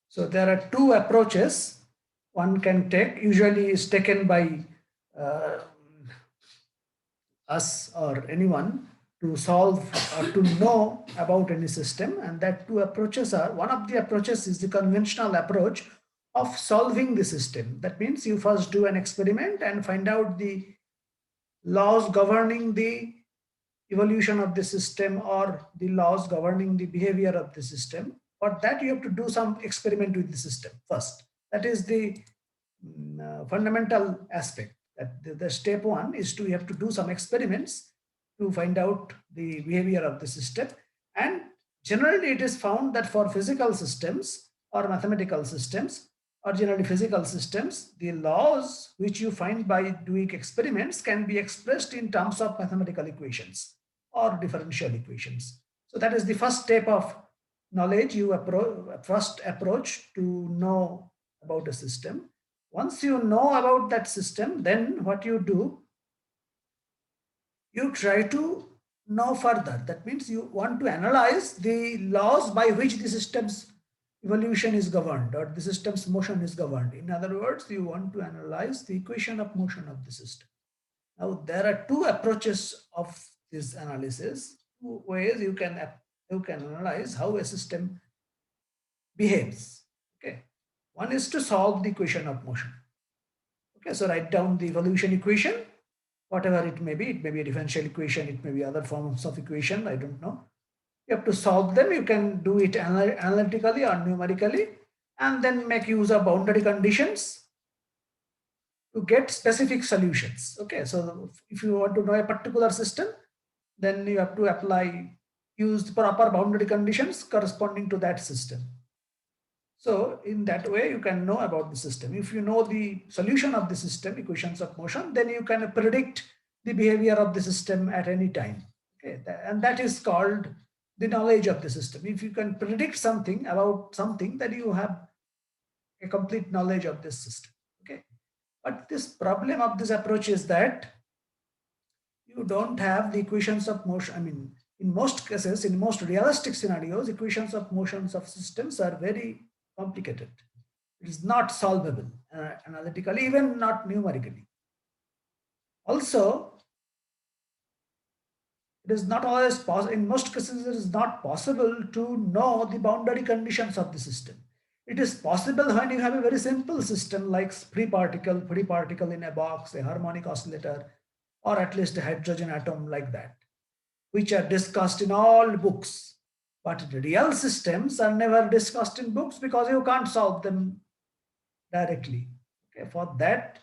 So there are two approaches one can take, usually is taken by uh, us or anyone to solve or to know about any system. And that two approaches are, one of the approaches is the conventional approach of solving the system. That means you first do an experiment and find out the laws governing the evolution of the system or the laws governing the behavior of the system. For that, you have to do some experiment with the system first. That is the fundamental aspect. That the step one is to, you have to do some experiments to find out the behavior of the system. And generally, it is found that for physical systems or mathematical systems, or generally physical systems, the laws which you find by doing experiments can be expressed in terms of mathematical equations or differential equations. So that is the first step of knowledge you first approach to know about a system. Once you know about that system, then what you do, you try to know further. That means you want to analyze the laws by which the system's evolution is governed or the system's motion is governed. In other words, you want to analyze the equation of motion of the system. Now, there are two approaches of this analysis, two ways you can analyze how a system behaves. Okay, one is to solve the equation of motion. Okay, so write down the evolution equation, whatever it may be a differential equation, it may be other forms of equation, I don't know. You have to solve them. You can do it analytically or numerically, and then make use of boundary conditions to get specific solutions. Okay, so if you want to know a particular system, then you have to use the proper boundary conditions corresponding to that system. So in that way, you can know about the system. If you know the solution of the system, equations of motion, then you can predict the behavior of the system at any time. Okay, and that is called the knowledge of the system. If you can predict something about something, then you have a complete knowledge of this system. Okay, but this problem of this approach is that you don't have the equations of motion. I mean, in most cases, in most realistic scenarios, equations of motions of systems are very complicated. It is not solvable analytically, even not numerically. Also, it is not always possible. In most cases, it is not possible to know the boundary conditions of the system. It is possible when you have a very simple system like free particle in a box, a harmonic oscillator, or at least a hydrogen atom like that, which are discussed in all books. But real systems are never discussed in books because you can't solve them directly. Okay, for that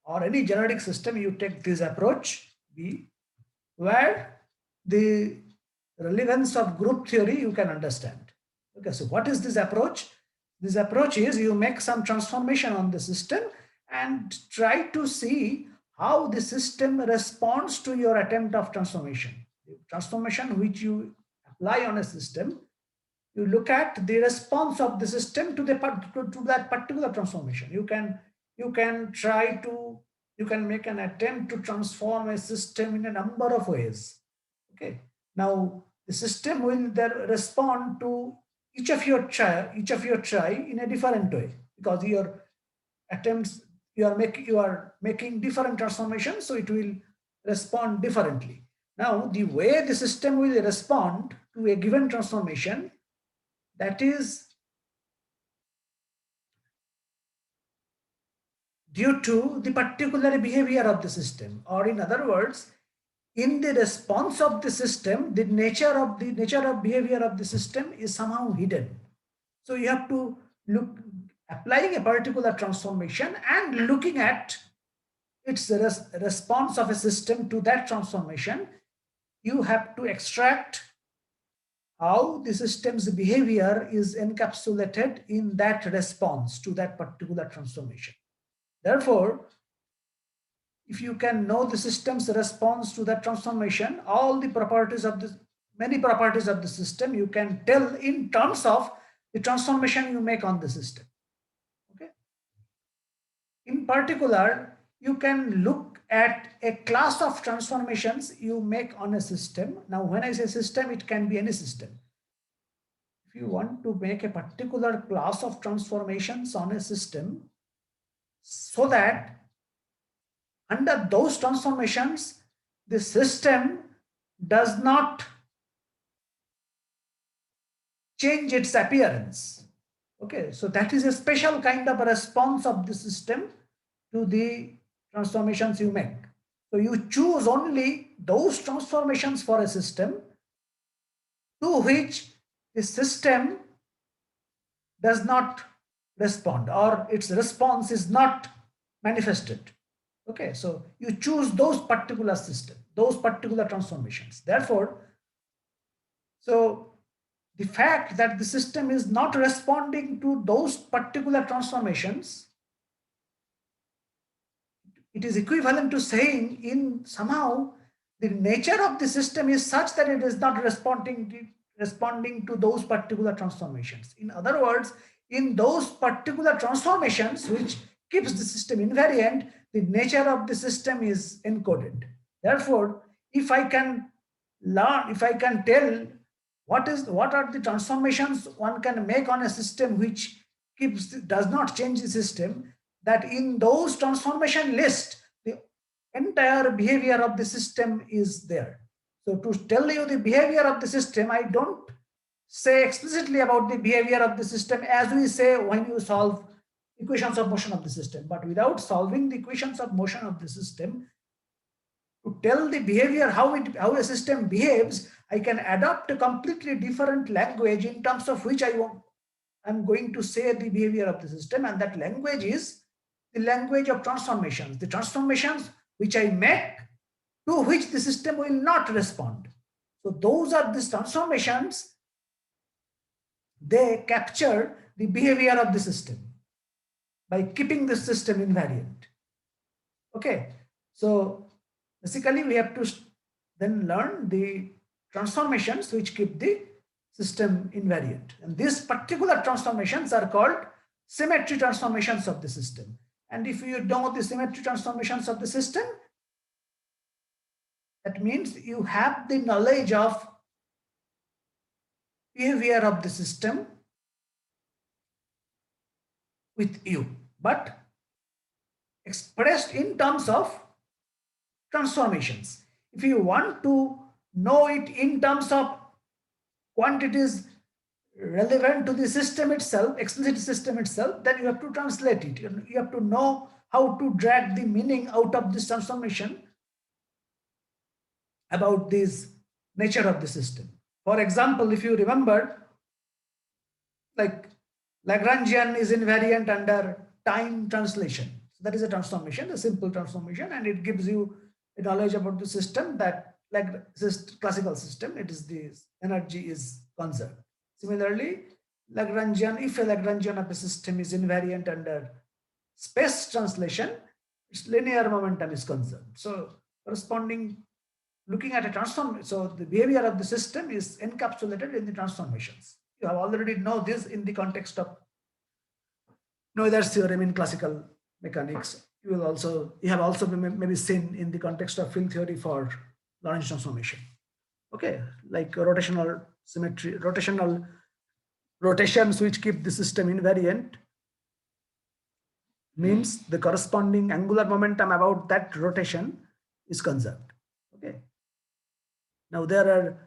or any genetic system, you take this approach B, where the relevance of group theory you can understand. Okay, so what is this approach? This approach is you make some transformation on the system and try to see how the system responds to your attempt of transformation. The transformation which you apply on a system, you look at the response of the system to that particular transformation. You can make an attempt to transform a system in a number of ways. Okay. Now the system will then respond to each of your try in a different way, because your attempts, you are making different transformations, so it will respond differently. Now the way the system will respond to a given transformation, that is due to the particular behavior of the system, or in other words, in the response of the system, the nature of behavior of the system is somehow hidden. So you have to look, applying a particular transformation and looking at its response of a system to that transformation, you have to extract how the system's behavior is encapsulated in that response to that particular transformation. Therefore, if you can know the system's response to that transformation, all the many properties of the system, you can tell in terms of the transformation you make on the system. Okay. In particular, you can look at a class of transformations you make on a system. Now, when I say system, it can be any system. If you want to make a particular class of transformations on a system, so that under those transformations, the system does not change its appearance. Okay, so that is a special kind of a response of the system to the transformations you make. So you choose only those transformations for a system to which the system does not respond, or its response is not manifested. Okay, so you choose those particular system, those particular transformations. Therefore, so the fact that the system is not responding to those particular transformations, it is equivalent to saying in somehow the nature of the system is such that it is not responding to those particular transformations. In other words, in those particular transformations which keeps the system invariant, the nature of the system is encoded. Therefore, if I can learn, if I can tell what are the transformations one can make on a system which does not change the system, that in those transformation list the entire behavior of the system is there. So to tell you the behavior of the system, I don't say explicitly about the behavior of the system as we say when you solve equations of motion of the system, but without solving the equations of motion of the system, to tell the behavior, how a system behaves, I can adopt a completely different language in terms of which I'm going to say the behavior of the system, and that language is the language of transformations. The transformations which I make, to which the system will not respond. So those are these transformations, they capture the behavior of the system by keeping the system invariant. Okay, so basically we have to then learn the transformations which keep the system invariant. And these particular transformations are called symmetry transformations of the system. And if you know the symmetry transformations of the system, that means you have the knowledge of behavior of the system with you, but expressed in terms of transformations. If you want to know it in terms of quantities relevant to the system itself, explicit system itself, then you have to translate it. You have to know how to drag the meaning out of this transformation about this nature of the system. For example, if you remember, like Lagrangian is invariant under time translation. So that is a transformation, a simple transformation, and it gives you a knowledge about the system that, like this classical system, it is the energy is conserved. Similarly, Lagrangian, if a Lagrangian of a system is invariant under space translation, its linear momentum is conserved. So corresponding, looking at a transform, so the behavior of the system is encapsulated in the transformations. You have already know this in the context of Noether's theorem in classical mechanics. You have also maybe seen in the context of field theory for Lorentz transformation. Okay, like rotational symmetry, rotational rotations which keep the system invariant means the corresponding angular momentum about that rotation is conserved. Okay. Now there are,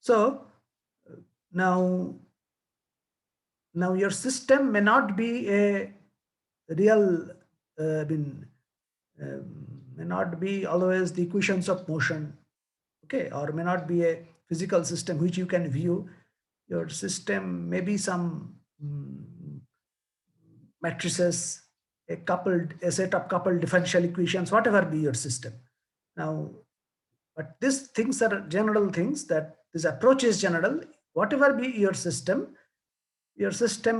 so now your system may not be a real, may not be always the equations of motion, okay, or may not be a physical system which you can view. Your system may be some matrices, a set of coupled differential equations, whatever be your system. Now, but these things are general things, that this approach is general. Whatever be your system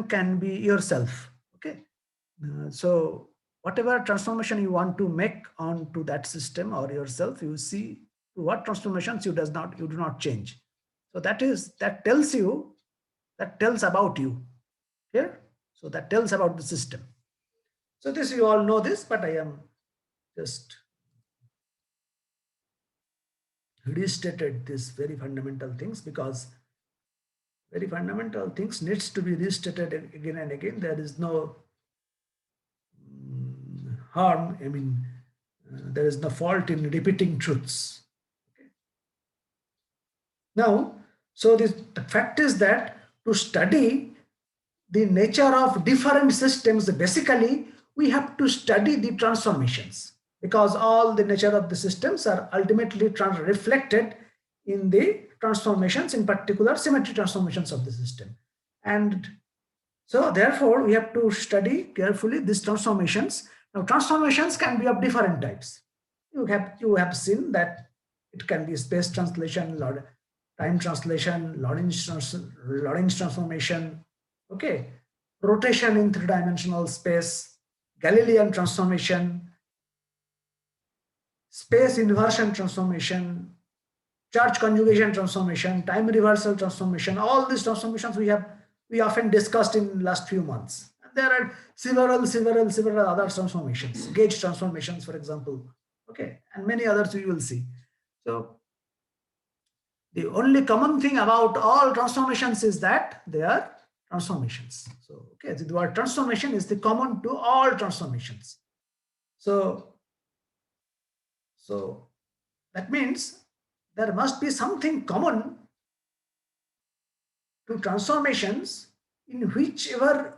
can be yourself. Okay. So whatever transformation you want to make onto that system or yourself, you see what transformations you do not change. So that tells about you here. So that tells about the system. So this, you all know this, but I am just restated these very fundamental things, because Very fundamental things needs to be restated again and again. There is no harm. I mean, there is no fault in repeating truths. Okay. Now, so the fact is that to study the nature of different systems, basically, we have to study the transformations because all the nature of the systems are ultimately reflected in the transformations, in particular symmetry transformations of the system. And so therefore, we have to study carefully these transformations. Now, transformations can be of different types. You have seen that it can be space translation, time translation, Lorentz transformation, okay, rotation in three-dimensional space, Galilean transformation, space inversion transformation, charge conjugation transformation, time reversal transformation. All these transformations we often discussed in last few months. And there are several other transformations, gauge transformations, for example, okay, and many others we will see. So the only common thing about all transformations is that they are transformations. So okay, the word transformation is the common to all transformations. So so that means there must be something common to transformations in whichever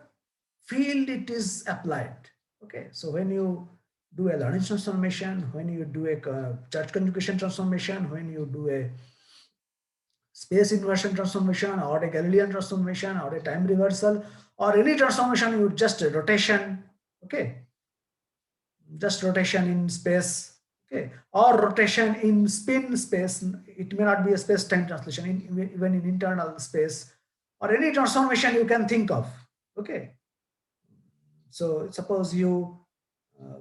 field it is applied. Okay, so when you do a Lorentz transformation, when you do a charge conjugation transformation, when you do a space inversion transformation or a Galilean transformation or a time reversal or any transformation, you just a rotation, okay, just rotation in space, okay, or rotation in spin space. It may not be a space time translation, even in internal space, or any transformation you can think of, okay. So suppose you uh,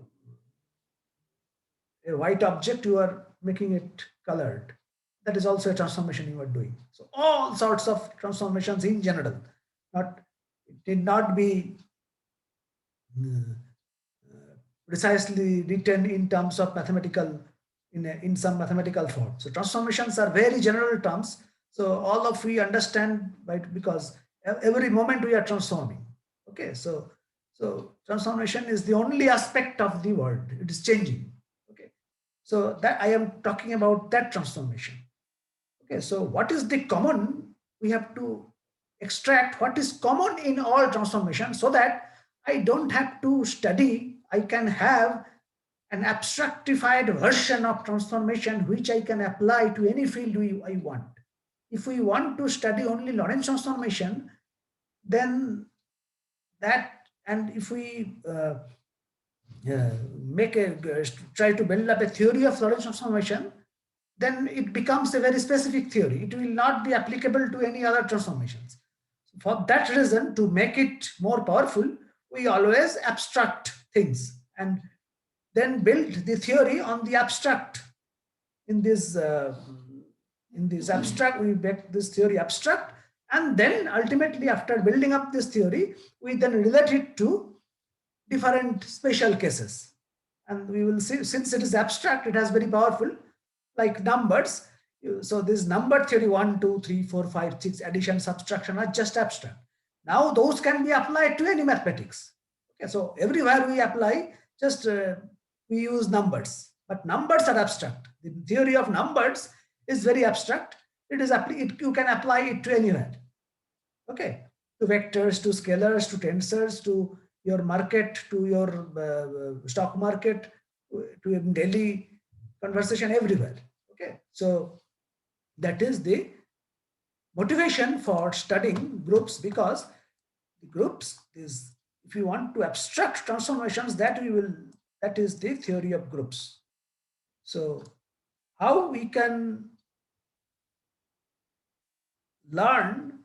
a white object, you are making it colored, that is also a transformation you are doing. So all sorts of transformations in general, not it need not be uh, precisely written in terms of mathematical, in some mathematical form. So transformations are very general terms. So all of we understand, right, because every moment we are transforming. Okay, so transformation is the only aspect of the world. It is changing. Okay, so that I am talking about that transformation. Okay, so what is the common? We have to extract what is common in all transformations so that I don't have to study. I can have an abstractified version of transformation which I can apply to any field I want. If we want to study only Lorentz transformation, then that, and if we make a try to build up a theory of Lorentz transformation, then it becomes a very specific theory. It will not be applicable to any other transformations. For that reason, to make it more powerful, we always abstract things and then build the theory on the abstract. In this abstract, we make this theory abstract, and then ultimately, after building up this theory, we then relate it to different special cases. And we will see, since it is abstract, it has very powerful, like numbers. So this number theory, 1, 2, 3, 4, 5, 6, addition, subtraction are just abstract. Now those can be applied to any mathematics. Okay, so everywhere we apply, just we use numbers, but numbers are abstract. The theory of numbers is very abstract. You can apply it to anywhere. Okay, to vectors, to scalars, to tensors, to your market, to your stock market, to your daily conversation, everywhere. Okay, so that is the motivation for studying groups, because the groups is, if you want to abstract transformations, that is the theory of groups. So how we can learn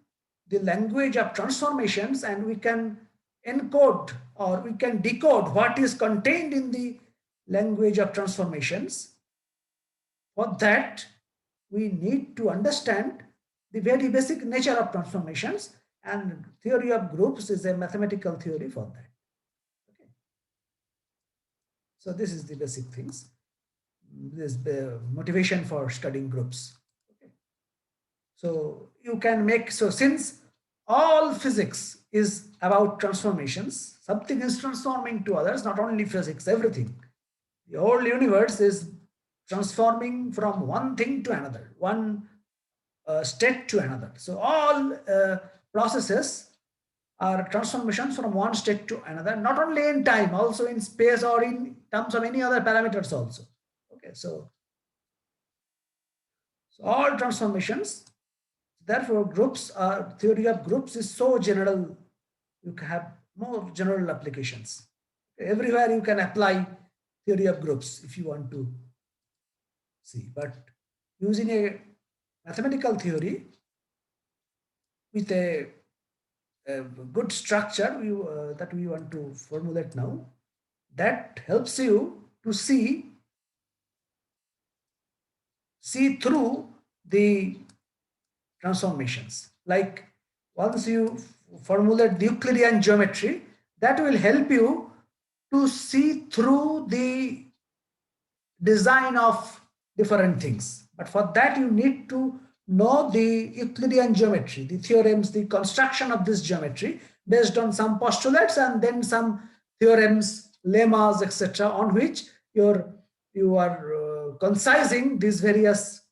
the language of transformations, and we can encode or we can decode what is contained in the language of transformations. For that, we need to understand the very basic nature of transformations, and theory of groups is a mathematical theory for that. Okay. So this is the basic things. This is the motivation for studying groups. Okay. So you can make, so since all physics is about transformations, something is transforming to others, not only physics, everything. The whole universe is transforming from one thing to another, one state to another. So all processes are transformations from one state to another, not only in time, also in space or in terms of any other parameters also. Okay, so all transformations. Therefore, groups are, theory of groups is so general. You can have more general applications. Everywhere you can apply theory of groups if you want to see. But using a mathematical theory with a good structure that we want to formulate now, that helps you to see through the transformations. Like once you formulate the Euclidean geometry, that will help you to see through the design of different things. But for that, you need to know the Euclidean geometry, the theorems, the construction of this geometry based on some postulates and then some theorems, lemmas, etc., on which you are concising these various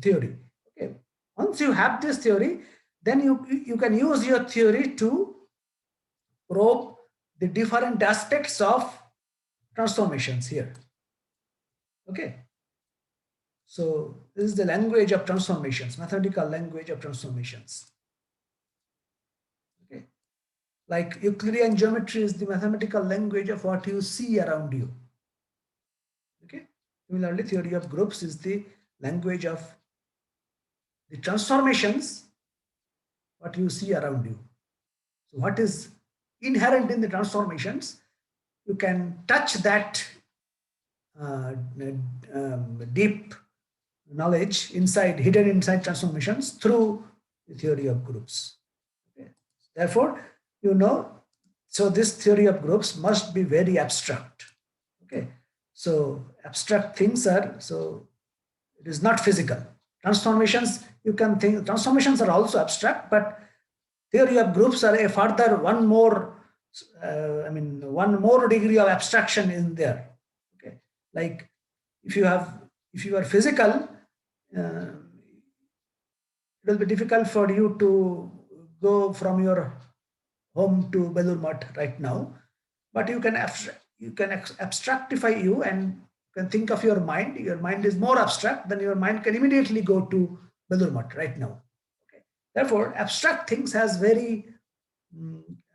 theory. Okay. Once you have this theory, then you can use your theory to probe the different aspects of transformations here. Okay. So this is the language of transformations, mathematical language of transformations. Okay. Like Euclidean geometry is the mathematical language of what you see around you. Okay. Similarly, theory of groups is the language of the transformations, what you see around you. So what is inherent in the transformations, you can touch that deep knowledge hidden inside transformations through the theory of groups. Okay. Therefore, so this theory of groups must be very abstract. Okay. So abstract things are, so it is not physical. Transformations, you can think, transformations are also abstract, but theory of groups are a further one more degree of abstraction in there. Okay. Like if you are physical, it will be difficult for you to go from your home to Belur Math right now, but you can abstractify you and can think of your mind. Your mind is more abstract, then your mind can immediately go to Belur Math right now. Okay. Therefore, abstract things has very,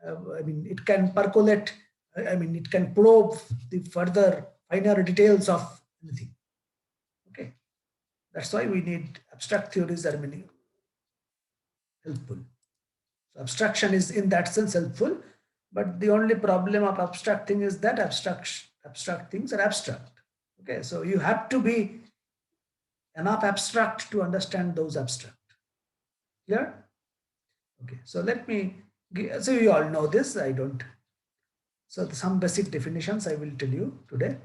it can percolate, it can probe the further finer details of anything. Okay. That's why we need abstract theories are many helpful. So abstraction is in that sense helpful, but the only problem of abstract thing is that abstract things are abstract. Okay, so you have to be enough abstract to understand those abstract. Clear? Okay, so let me, so you all know this, I don't. So some basic definitions I will tell you today.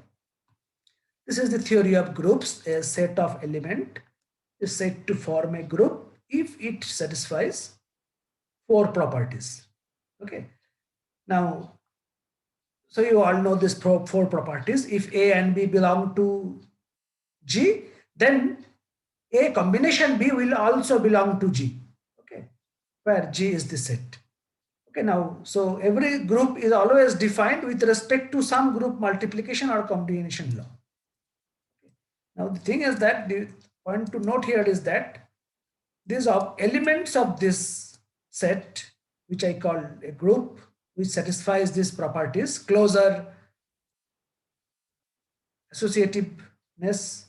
This is the theory of groups. A set of element is said to form a group if it satisfies 4 properties. Okay. Now, so you all know this 4 properties. If A and B belong to G, then A combination B will also belong to G. Okay. Where G is the set. Okay. Now, so every group is always defined with respect to some group multiplication or combination law. Okay. Now, the thing is that the point to note here is that these are elements of this set, which I call a group, which satisfies these properties: closure, associativeness,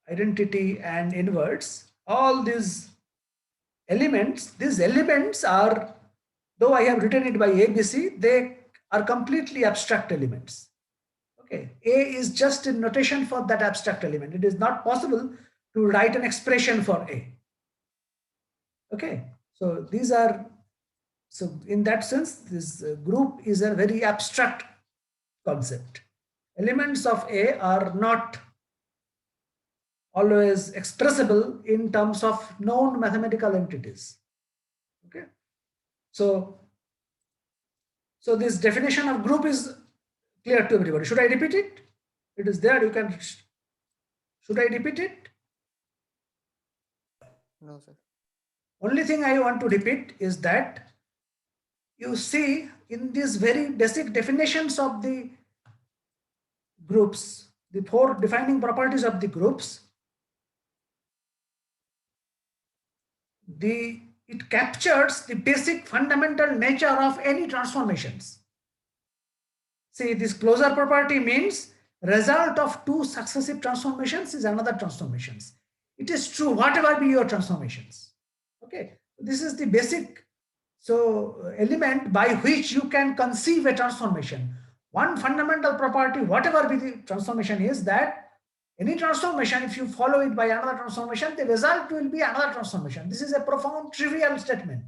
identity, and inverse. All these elements are, though I have written it by ABC, they are completely abstract elements. Okay, A is just a notation for that abstract element. It is not possible to write an expression for A. Okay, so these are, so in that sense, this group is a very abstract concept. Elements of A are not always expressible in terms of known mathematical entities. Okay. So this definition of group is clear to everybody. Should I repeat it? It is there. You can. Should I repeat it? No, sir. Only thing I want to repeat is that you see in these very basic definitions of the groups, the four defining properties of the groups, it captures the basic fundamental nature of any transformations. See, this closure property means result of two successive transformations is another transformations. It is true whatever be your transformations. Okay, this is the basic element by which you can conceive a transformation. One fundamental property, whatever be the transformation, is that any transformation, if you follow it by another transformation, the result will be another transformation. This is a profound trivial statement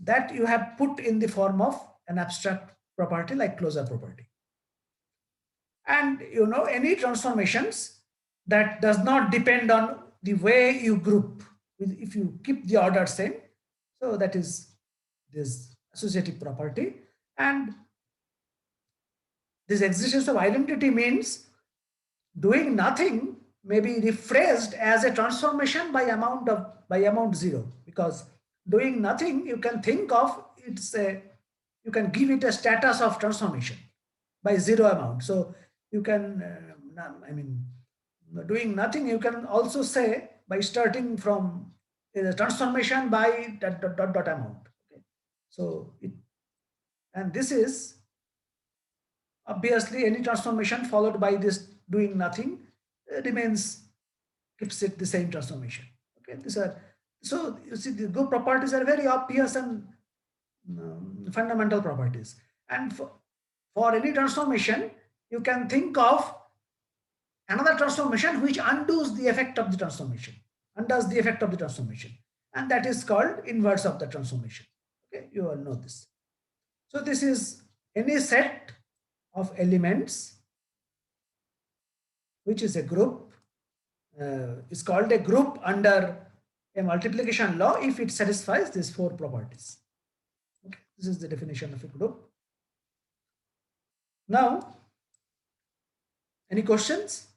that you have put in the form of an abstract property like closure property. And any transformations that does not depend on the way you group, if you keep the order same, so that is this associative property. And this existence of identity means doing nothing may be rephrased as a transformation by amount zero, because doing nothing you can think of you can give it a status of transformation by zero amount. So you can doing nothing you can also say by starting from a transformation by dot amount. Okay. So and this is obviously any transformation followed by this doing nothing remains, keeps it the same transformation. Okay, these are, so you see the group properties are very obvious and fundamental properties. And for any transformation you can think of another transformation which undoes the effect of the transformation, and that is called inverse of the transformation. Okay, you all know this. So this is any set of elements which is a group, is called a group under a multiplication law if it satisfies these four properties. Okay, this is the definition of a group. Now, any questions?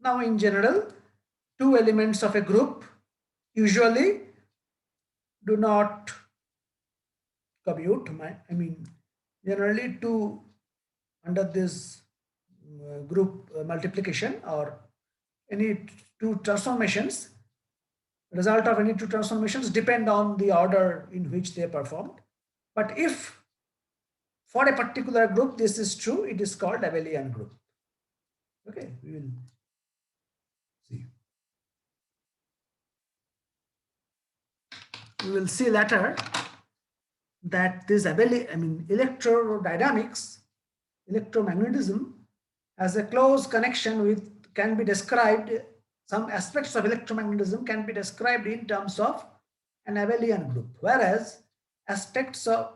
Now, in general, two elements of a group usually do not commute. Generally two under this group multiplication or any two transformations, result of any two transformations depend on the order in which they are performed. But if for a particular group this is true, it is called abelian group. Okay, we will see. We will see later that this electrodynamics, electromagnetism has a close connection with, can be described, some aspects of electromagnetism can be described in terms of an abelian group, whereas aspects of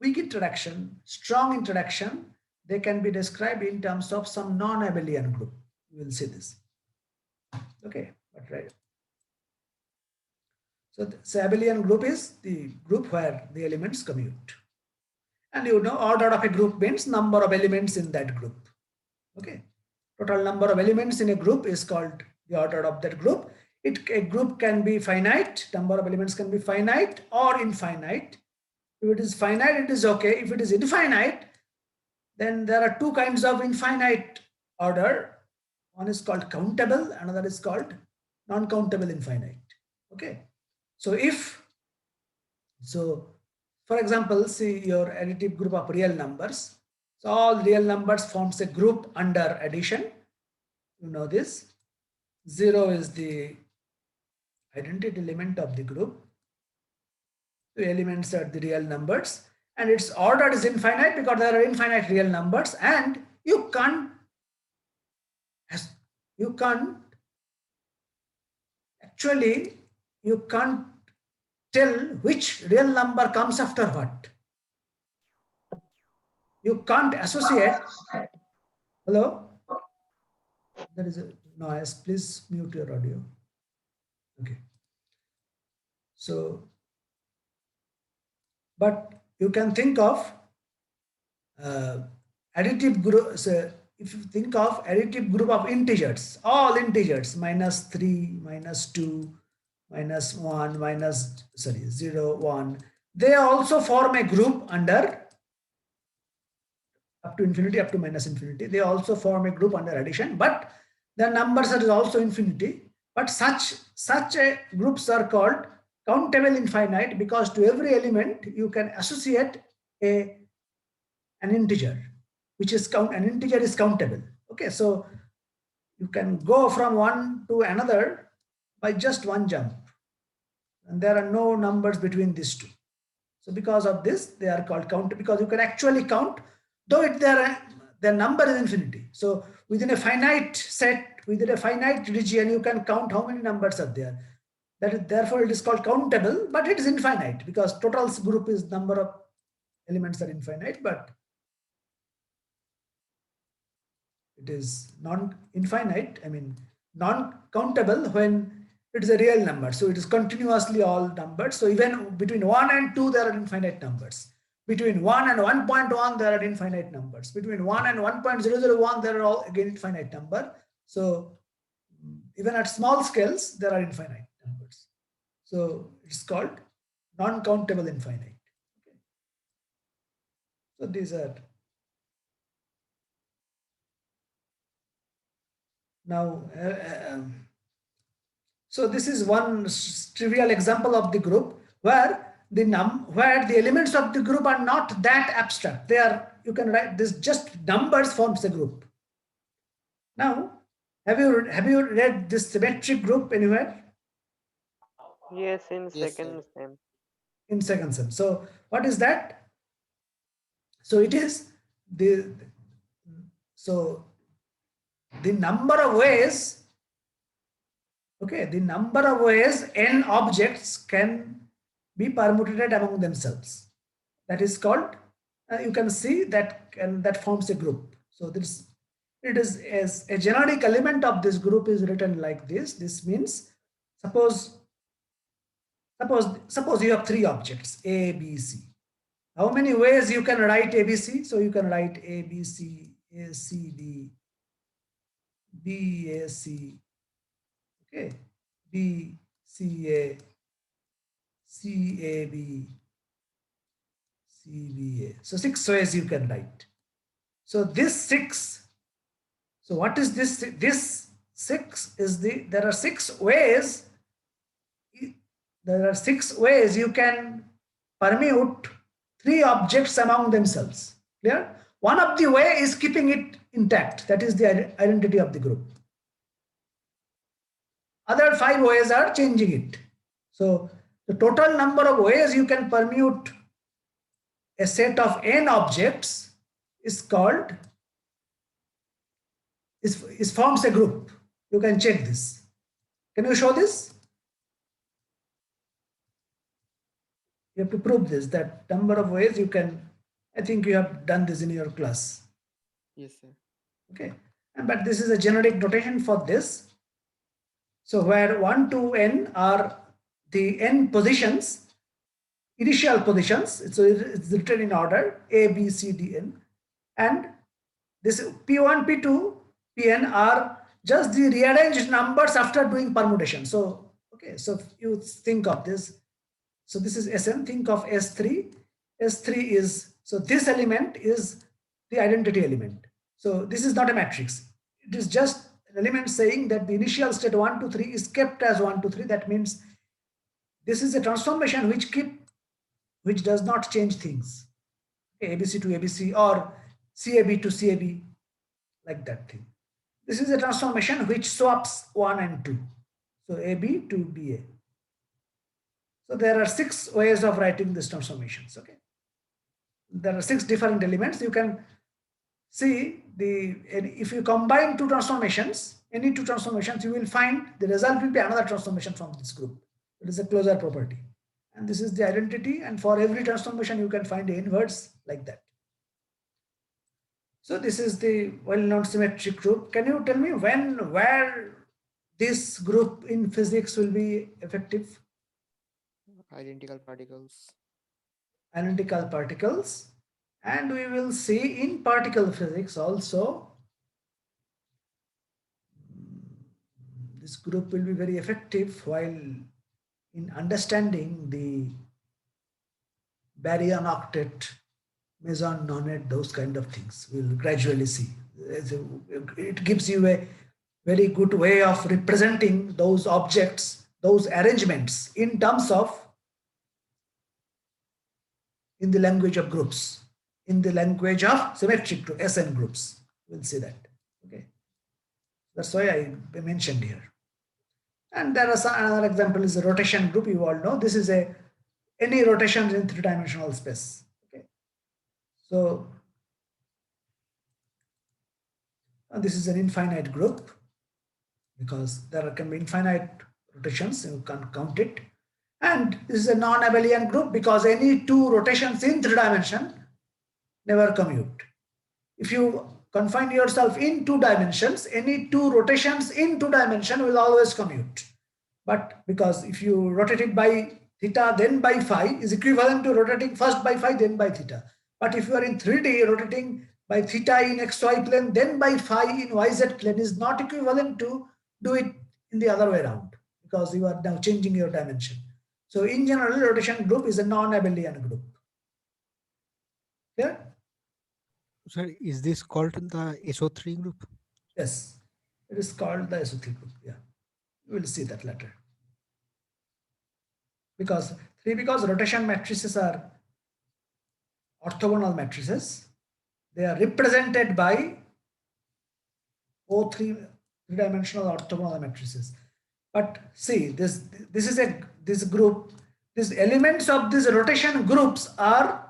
weak interaction, strong interaction, they can be described in terms of some non-abelian group. We will see this. Okay, but right. So the abelian group is the group where the elements commute. And order of a group means number of elements in that group. Okay. Total number of elements in a group is called the order of that group. A group can be finite, number of elements can be finite or infinite. If it is finite, it is okay. If it is infinite, then there are two kinds of infinite order. One is called countable, another is called non-countable infinite. Okay. So for example, see your additive group of real numbers. So all real numbers forms a group under addition. You know this. 0 is the identity element of the group. Two elements are the real numbers, and its order is infinite because there are infinite real numbers, and you can't actually you can't tell which real number comes after what. You can't associate. Hello? There is a noise. Please mute your audio. Okay. So, but you can think of uh, additive group. So if you think of additive group of integers, all integers, -3, -2, -1, sorry, 0, 1, they also form a group under up to infinity, up to minus infinity. They also form a group under addition, but the numbers are also infinity. But such a groups are called countable infinite, because to every element you can associate a an integer, which is an integer is countable. Okay, so you can go from one to another by just one jump, and there are no numbers between these two. So because of this, they are called count, because you can actually count, though their number is infinity. So within a finite set, within a finite region, you can count how many numbers are there. That is, therefore, it is called countable, but it is infinite, because total group is number of elements are infinite, but it is non-infinite, I mean non-countable when it is a real number. So it is continuously all numbered. So even between 1 and 2 there are infinite numbers. Between 1 and 1.1 there are infinite numbers. Between 1 and 1.001 there are all again infinite number. So even at small scales there are infinite numbers. So it's called non-countable infinite. Okay. So these are now so this is one trivial example of the group where the elements of the group are not that abstract. They are, you can write this, just numbers forms a group. Now, have you read this symmetric group anywhere? Yes, in Yes, second sir. sem. In second sem. So what is that? So it is the so the number of ways. Okay, the number of ways n objects can be permuted among themselves. That is called, you can see that, and that forms a group. So this, it is as a generic element of this group is written like this. This means, suppose suppose you have three objects A, B, C. How many ways you can write A, B, C? So you can write A, B, C, A, C, D, B, A, C, okay, B, C, A, C, A, B, C, B, A. So 6 ways you can write. So this 6, so what is this? This 6 is there are 6 ways, you can permute 3 objects among themselves. Clear? One of the way is keeping it intact. That is the identity of the group. Other 5 ways are changing it. So the total number of ways you can permute a set of n objects is called, is forms a group. You can check this. Can you show this? You have to prove this, that number of ways you can. I think you have done this in your class. Yes, sir. Okay, but this is a generic notation for this. So where 1 to n are the n positions, initial positions. So it's written in order A, B, C, D, N, and this P1, P2, Pn are just the rearranged numbers after doing permutation. So okay, so you think of this. So this is Sn. Think of S3. S3 is, so this element is the identity element. So this is not a matrix. It is just an element saying that the initial state 1 to 3 is kept as 1 to 3. That means this is a transformation which does not change things. Okay, ABC to ABC or CAB to CAB, like that thing. This is a transformation which swaps 1 and 2. So AB to BA. So there are 6 ways of writing these transformations. Okay, there are 6 different elements. You can see if you combine 2 transformations, any 2 transformations, you will find the result will be another transformation from this group. It is a closure property, and this is the identity. And for every transformation, you can find the inverse like that. So this is the well-known symmetric group. Can you tell me when, where this group in physics will be effective? Identical particles. Identical particles. And we will see in particle physics also, this group will be very effective while in understanding the baryon octet, meson nonette, those kind of things. We'll gradually see. It gives you a very good way of representing those objects, those arrangements in terms of, in the language of groups, in the language of symmetric group, SN groups. We'll see that. Okay. That's why I mentioned here. And there are some, another example is a rotation group. You all know this is a any rotations in three-dimensional space. Okay. So this is an infinite group because there can be infinite rotations. You can count it. And this is a non-abelian group because any two rotations in three dimension never commute. If you confine yourself in two dimensions, any two rotations in two dimension will always commute. But because if you rotate it by theta then by phi is equivalent to rotating first by phi then by theta. But if you are in 3D, rotating by theta in xy plane then by phi in yz plane is not equivalent to do it in the other way around because you are now changing your dimension. So in general, rotation group is a non-abelian group. Yeah? Sir, is this called the SO3 group? Yes, it is called the SO3 group. Yeah, we will see that later. Because rotation matrices are orthogonal matrices. They are represented by O3 three-dimensional orthogonal matrices. But see, this group, these elements of these rotation groups are,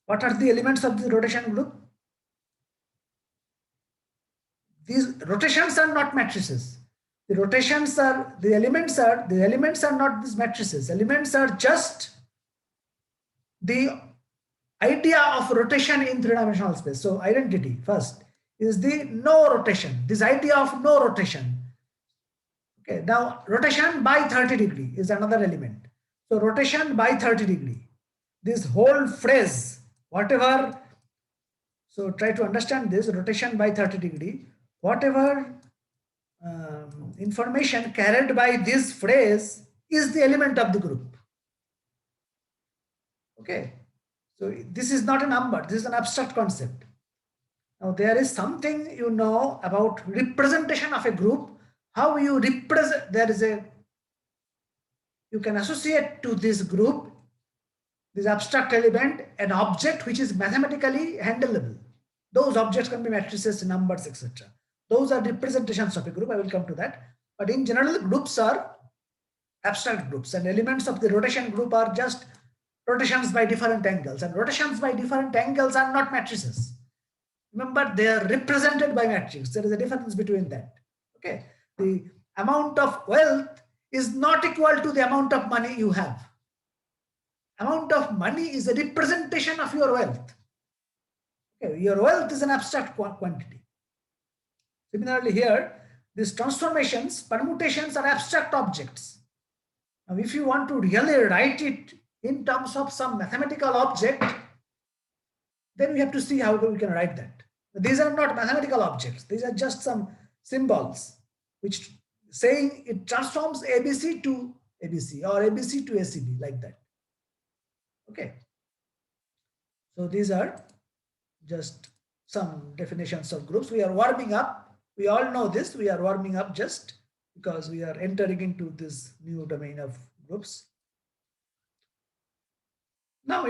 what are the elements of the rotation group? These rotations are not matrices. The rotations are, the elements are not these matrices. Elements are just the idea of rotation in three-dimensional space. So identity first is the no rotation, this idea of no rotation. Okay, now rotation by 30 degree is another element. So rotation by 30 degree, this whole phrase, whatever, so try to understand this rotation by 30 degree, whatever information carried by this phrase is the element of the group. Okay, so this is not a number, this is an abstract concept. Now there is something you know about representation of a group, how you represent, there is a, you can associate to this group, this abstract element, an object which is mathematically handleable. Those objects can be matrices, numbers, etc. Those are representations of a group. I will come to that. But in general, groups are abstract groups, and elements of the rotation group are just rotations by different angles. And rotations by different angles are not matrices. Remember, they are represented by matrix. There is a difference between that. Okay, the amount of wealth is not equal to the amount of money you have. Amount of money is a representation of your wealth. Okay, your wealth is an abstract quantity. Similarly here, these transformations, permutations are abstract objects. Now, if you want to really write it in terms of some mathematical object, then we have to see how we can write that. These are not mathematical objects. These are just some symbols which saying it transforms ABC to ABC or ABC to ACB, like that. Okay. So these are just some definitions of groups. We are warming up. We all know this. We are warming up just because we are entering into this new domain of groups. Now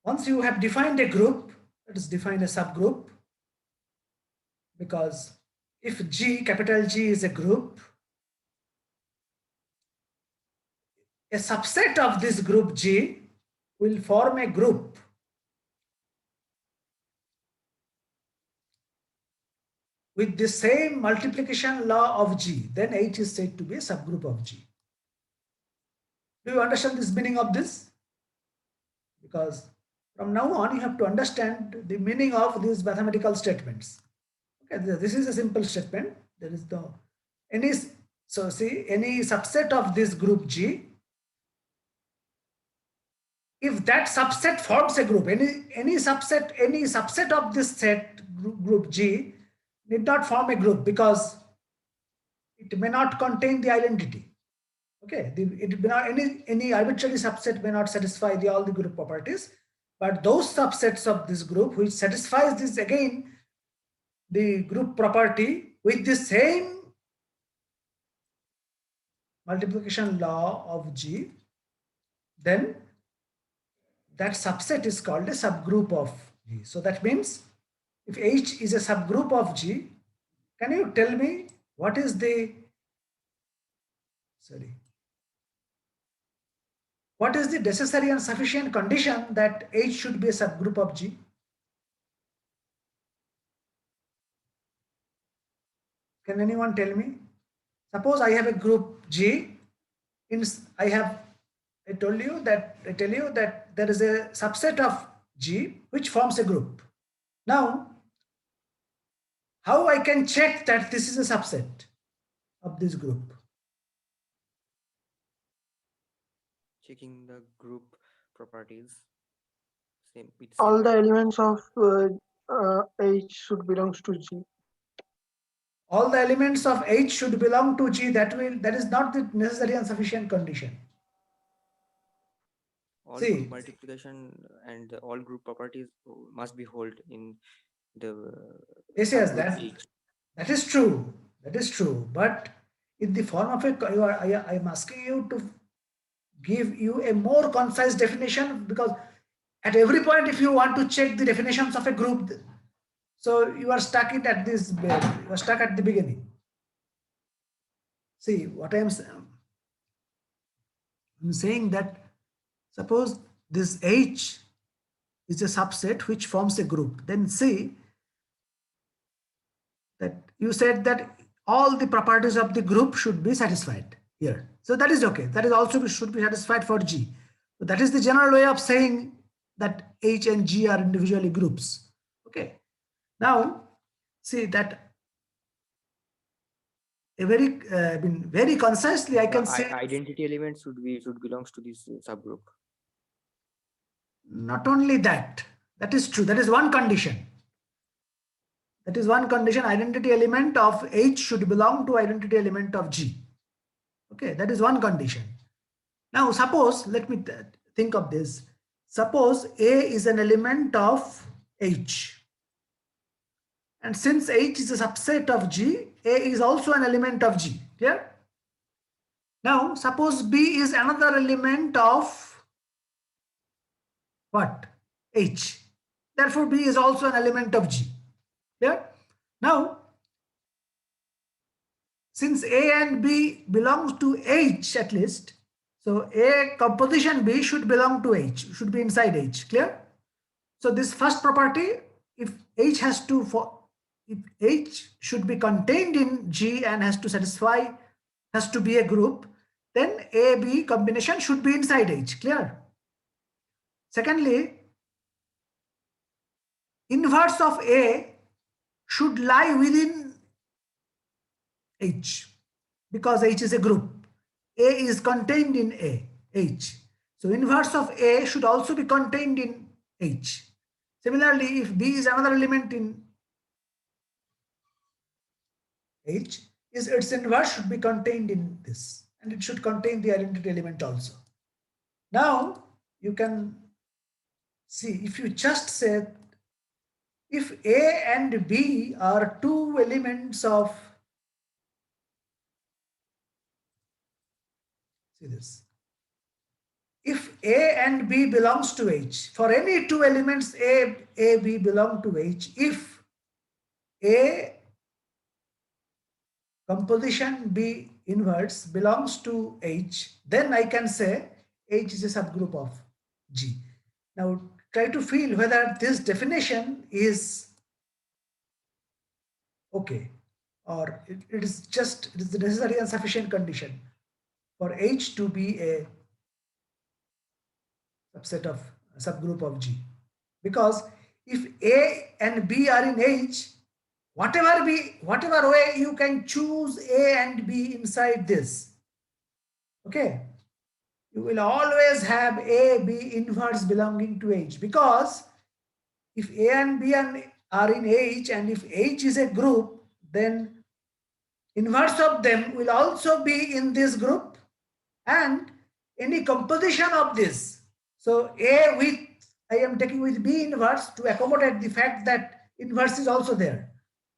once you have defined a group, let us define a subgroup, because if G, capital G is a group, a subset of this group G will form a group with the same multiplication law of G, then H is said to be a subgroup of G. Do you understand this meaning of this? Because From now on, you have to understand the meaning of these mathematical statements. Okay, this is a simple statement. There is no any, so see, any subset of this group G, if that subset forms a group, any subset of this set group G need not form a group because it may not contain the identity. Okay, it may not, any arbitrary subset may not satisfy all the group properties, but those subsets of this group which satisfies this, again the group property with the same multiplication law of G, then that subset is called a subgroup of G. So that means if H is a subgroup of G, can you tell me what is the, sorry, what is the necessary and sufficient condition that H should be a subgroup of G? Can anyone tell me? Suppose I have a group G. I tell you that there is a subset of G which forms a group. Now, how I can check that this is a subset of this group? Checking the group properties. Same with All same the idea. elements of H should belongs to G. All the elements of H should belong to G. That is not the necessary and sufficient condition. All group See, multiplication and all group properties must be held in the yes, subgroup H. that is true. That is true. But in the form of I am asking you to give you a more concise definition, because at every point, if you want to check the definitions of a group, so you are stuck it at this, you are stuck at the beginning. See what I'm saying, that suppose this H is a subset which forms a group. Then see that you said that all the properties of the group should be satisfied here. So that is okay. That is also should be satisfied for G. So that is the general way of saying that H and G are individually groups. Okay. Now see that a very concisely I can say, Identity element should belongs to this subgroup. not only that, that is true. That is one condition. That is one condition. Identity element of H should belong to identity element of G. Okay, that is one condition. Now suppose, let me think of this. Suppose A is an element of H. And since H is a subset of G, A is also an element of G. Clear? Now suppose B is another element of what? H. Therefore B is also an element of G. Clear? Now, since A and B belongs to H at least, so A composition B should belong to H, should be inside H. Clear? So this first property, if H has to, if H should be contained in G and has to satisfy, has to be a group, then A B combination should be inside H. Clear? Secondly, inverse of A should lie within H, because H is a group. A is contained in H. So inverse of A should also be contained in H. Similarly, if B is another element in H, its inverse should be contained in this, and it should contain the identity element also. Now you can see, if you just say, if A and B are two elements of, see this, if A and B belongs to H, for any two elements A, B belong to H, if A composition B inverse belongs to H, then I can say H is a subgroup of G. Now try to feel whether this definition is okay, or it is the necessary and sufficient condition for H to be a subset of, a subgroup of G. because if A and B are in H, whatever way you can choose A and B inside this. Okay, you will always have A, B inverse belonging to H, because if A and B are in H, and if H is a group, then inverse of them will also be in this group, and any composition of this. So A with, I am taking with B inverse to accommodate the fact that inverse is also there.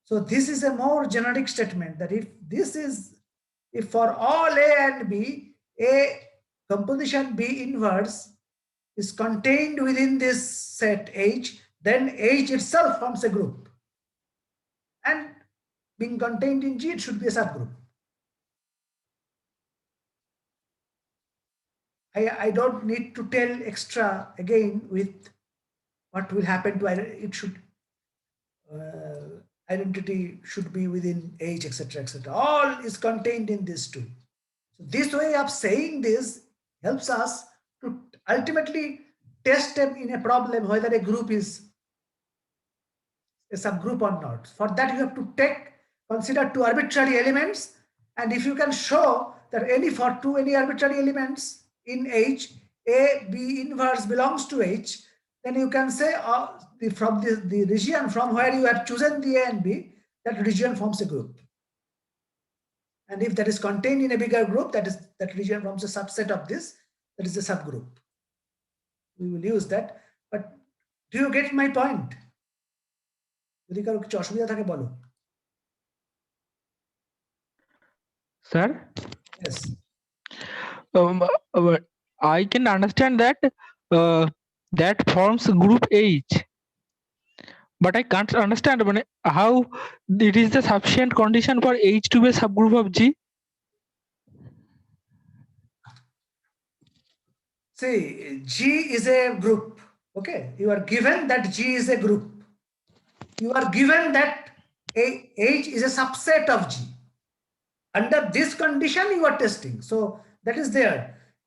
So this is a more generic statement, that if for all A and B, A composition B inverse is contained within this set H, then H itself forms a group. And being contained in G, it should be a subgroup. I don't need to tell extra again with what will happen to it. Should identity should be within H, etc., etc. All is contained in this too. So this way of saying this helps us to ultimately test them in a problem whether a group is a subgroup or not. For that, you have to consider two arbitrary elements, and if you can show that any arbitrary elements in H, A, B inverse belongs to H, then you can say from the region from where you have chosen the A and B, that region forms a group. And if that is contained in a bigger group, that region forms a subset of this, that is a subgroup. We will use that. But do you get my point? যদি কারো কিছু অসুবিধা থাকে বলো। Sir, Yes. I can understand that that forms group H, but I can't understand how it is the sufficient condition for H to be a subgroup of G. See, G is a group. Okay, you are given that G is a group. You are given that H is a subset of G. Under this condition, you are testing. So that is there.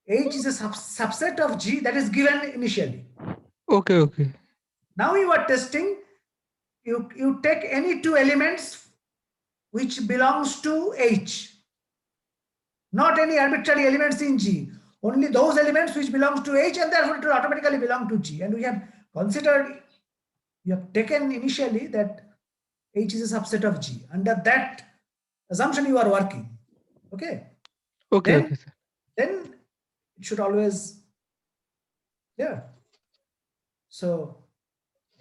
H is a subset of G, that is given initially. Okay, okay. Now you are testing. You take any two elements which belongs to H, not any arbitrary elements in G. Only those elements which belongs to H, and therefore it will automatically belong to G. And we have considered, you have taken initially that H is a subset of G. Under that assumption you are working. Okay. Okay, Then, okay, sir. Then it should always, yeah. So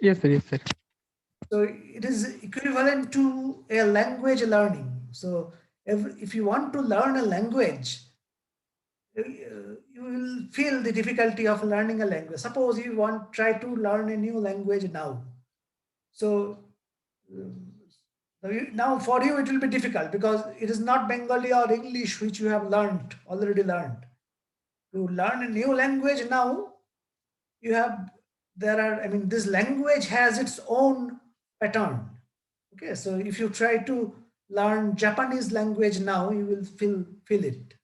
Yes, sir. Yes, sir. So it is equivalent to a language learning. So if you want to learn a language, you will feel the difficulty of learning a language. Suppose you try to learn a new language now. So now for you it will be difficult because it is not Bengali or English which you have already learned. To learn a new language now, this language has its own pattern. Okay, so if you try to learn Japanese language now, you will feel it.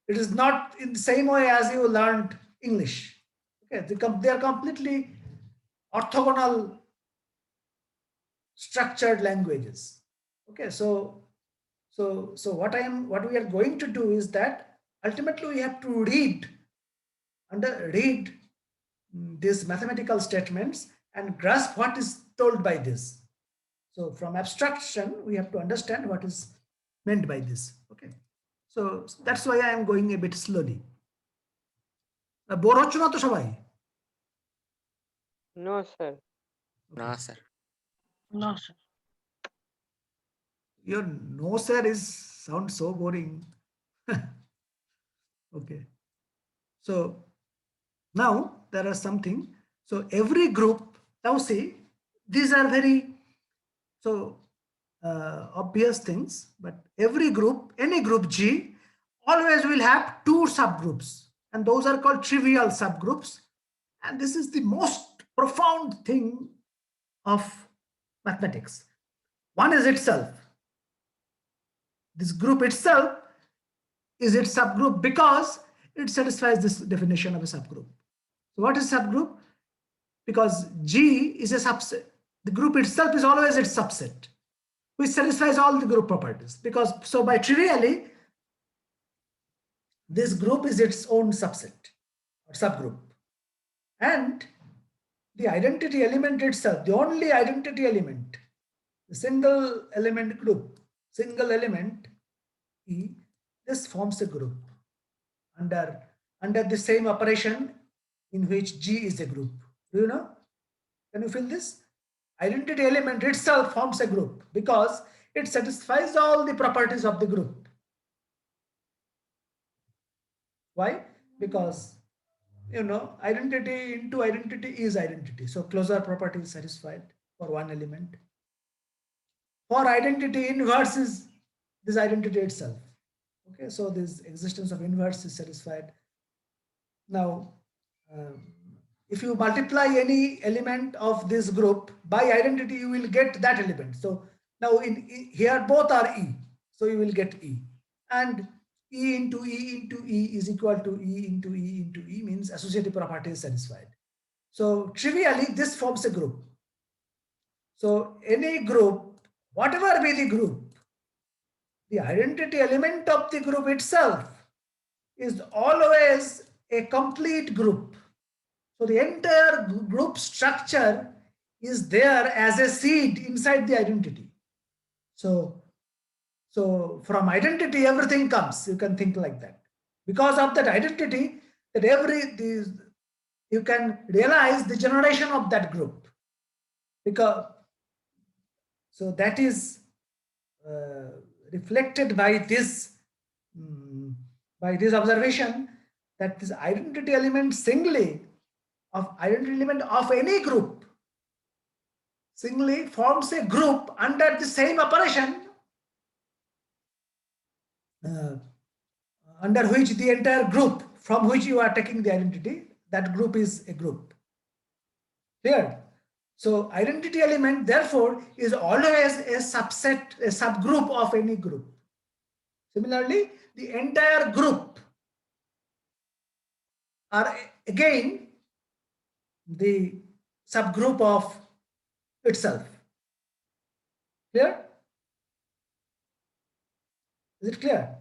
It is not in the same way as you learned English. Okay, they are completely orthogonal structured languages. Okay, so what we are going to do is that ultimately we have to read these mathematical statements and grasp what is told by this. So from abstraction, we have to understand what is meant by this. Okay, so that's why I am going a bit slowly. Bore হচ্ছ না তো সবাই? No, sir. না sir. No, sir. Your no sir sounds so boring. Okay, so now there are something. So every group, now see, these are very obvious things, but every group, any group G, always will have two subgroups, and those are called trivial subgroups. And this is the most profound thing of mathematics. One is itself. This group itself is its subgroup because it satisfies this definition of a subgroup. So what is subgroup? Because G is a subset. The group itself is always its subset, which satisfies all the group properties. Because so by trivially, this group is its own subset or subgroup. And the identity element itself, the only identity element, the single element group, single element E, this forms a group under the same operation in which G is a group. Do you know? Can you feel this? Identity element itself forms a group because it satisfies all the properties of the group. Why? Because identity into identity is identity. So closure property is satisfied for one element. For identity, inverse is this identity itself. Okay, so this existence of inverse is satisfied. Now, if you multiply any element of this group by identity, you will get that element. So now here both are E. So you will get E. And E into E into E is equal to E into E into E means associative property is satisfied. So trivially, this forms a group. So any group, whatever be the group, the identity element of the group itself is always a complete group. So the entire group structure is there as a seed inside the identity. So from identity, everything comes. You can think like that. Because of that identity, that you can realize the generation of that group. Because so that is reflected by this observation that this identity element singly of identity element of any group singly forms a group under the same operation under which the entire group from which you are taking the identity, that group is a group. Clear? So identity element therefore is always a subset, a subgroup of any group. Similarly, the entire group are again the subgroup of itself. Clear? Is it clear?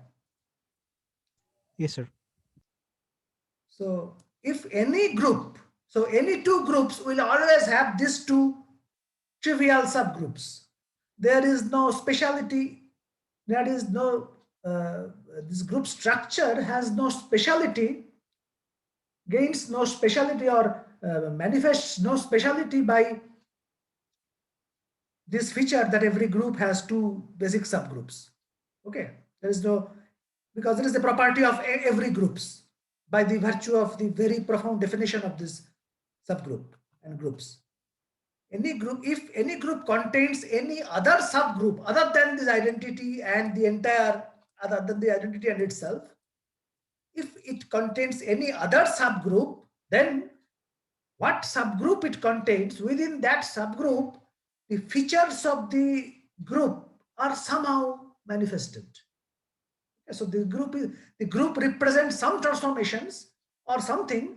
Yes, sir. So if any group, so any two groups will always have these two trivial subgroups. There is no speciality, there is no, this group structure has no speciality, gains no speciality or manifests no speciality by this feature that every group has two basic subgroups. Okay, there is no, because it is the property of every groups by the virtue of the very profound definition of this subgroup and groups. Any group, if any group contains any other subgroup other than this identity and the entire, other than the identity and itself, if it contains any other subgroup, then what subgroup it contains, within that subgroup, the features of the group are somehow manifested. So the group represents some transformations or something.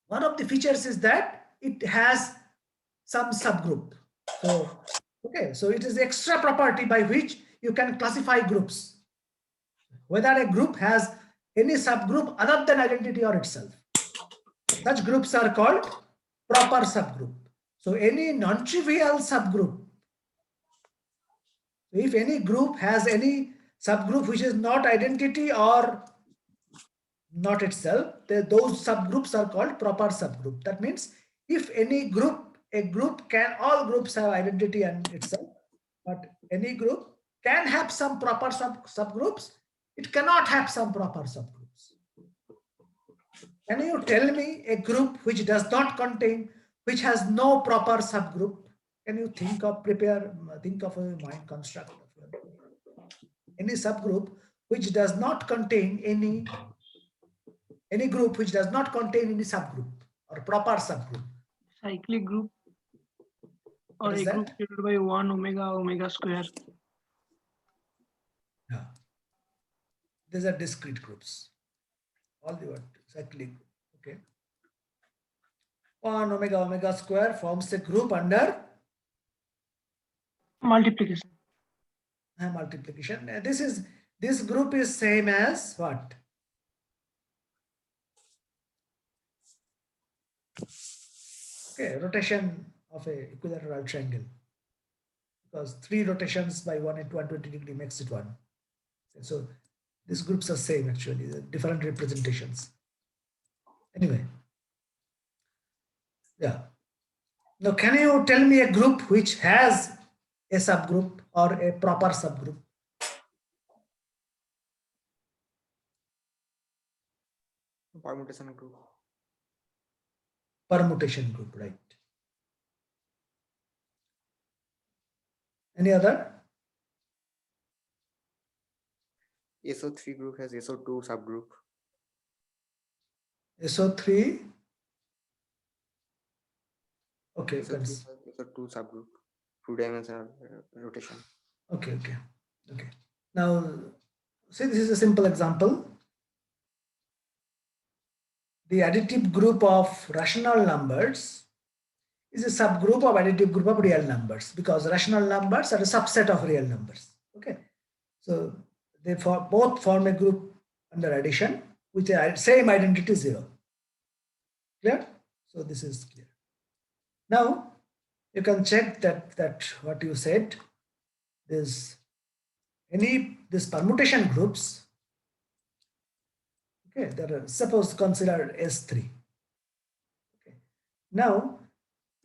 One of the features is that it has some subgroup. So okay, so it is the extra property by which you can classify groups, whether a group has any subgroup other than identity or itself. Such groups are called proper subgroup. So any non-trivial subgroup, if any group has any subgroup which is not identity or not itself, those subgroups are called proper subgroup. That means if any group, all groups have identity and itself, but any group can have some proper subgroups, it cannot have some proper subgroups. Can you tell me a group which does not contain, which has no proper subgroup? Can you think of a mind construct of any subgroup which does not contain any group which does not contain any subgroup or proper subgroup? Cyclic group or What is a group that? created by 1 omega square. Yeah. These are discrete groups. All the word cyclic. Okay. 1 omega omega square forms a group under Multiplication. multiplication. This group is same as what? Okay, rotation of a equilateral triangle, because 3 rotations by 120 degree makes it 1. So these groups are same actually, different representations. Anyway, yeah. Now, can you tell me a group which has a subgroup or a proper subgroup? Permutation group. Permutation group, right? Any other? SO3 group has SO2 subgroup. SO3. Okay, SO3 has SO2 subgroup. 2-dimensional rotation. Okay. Now, see, this is a simple example. The additive group of rational numbers is a subgroup of additive group of real numbers, because rational numbers are a subset of real numbers. Okay, so they both form a group under addition with the same identity 0. Clear? So this is clear. Now you can check that what you said, this permutation groups. Okay, that are suppose consider S3. Okay. Now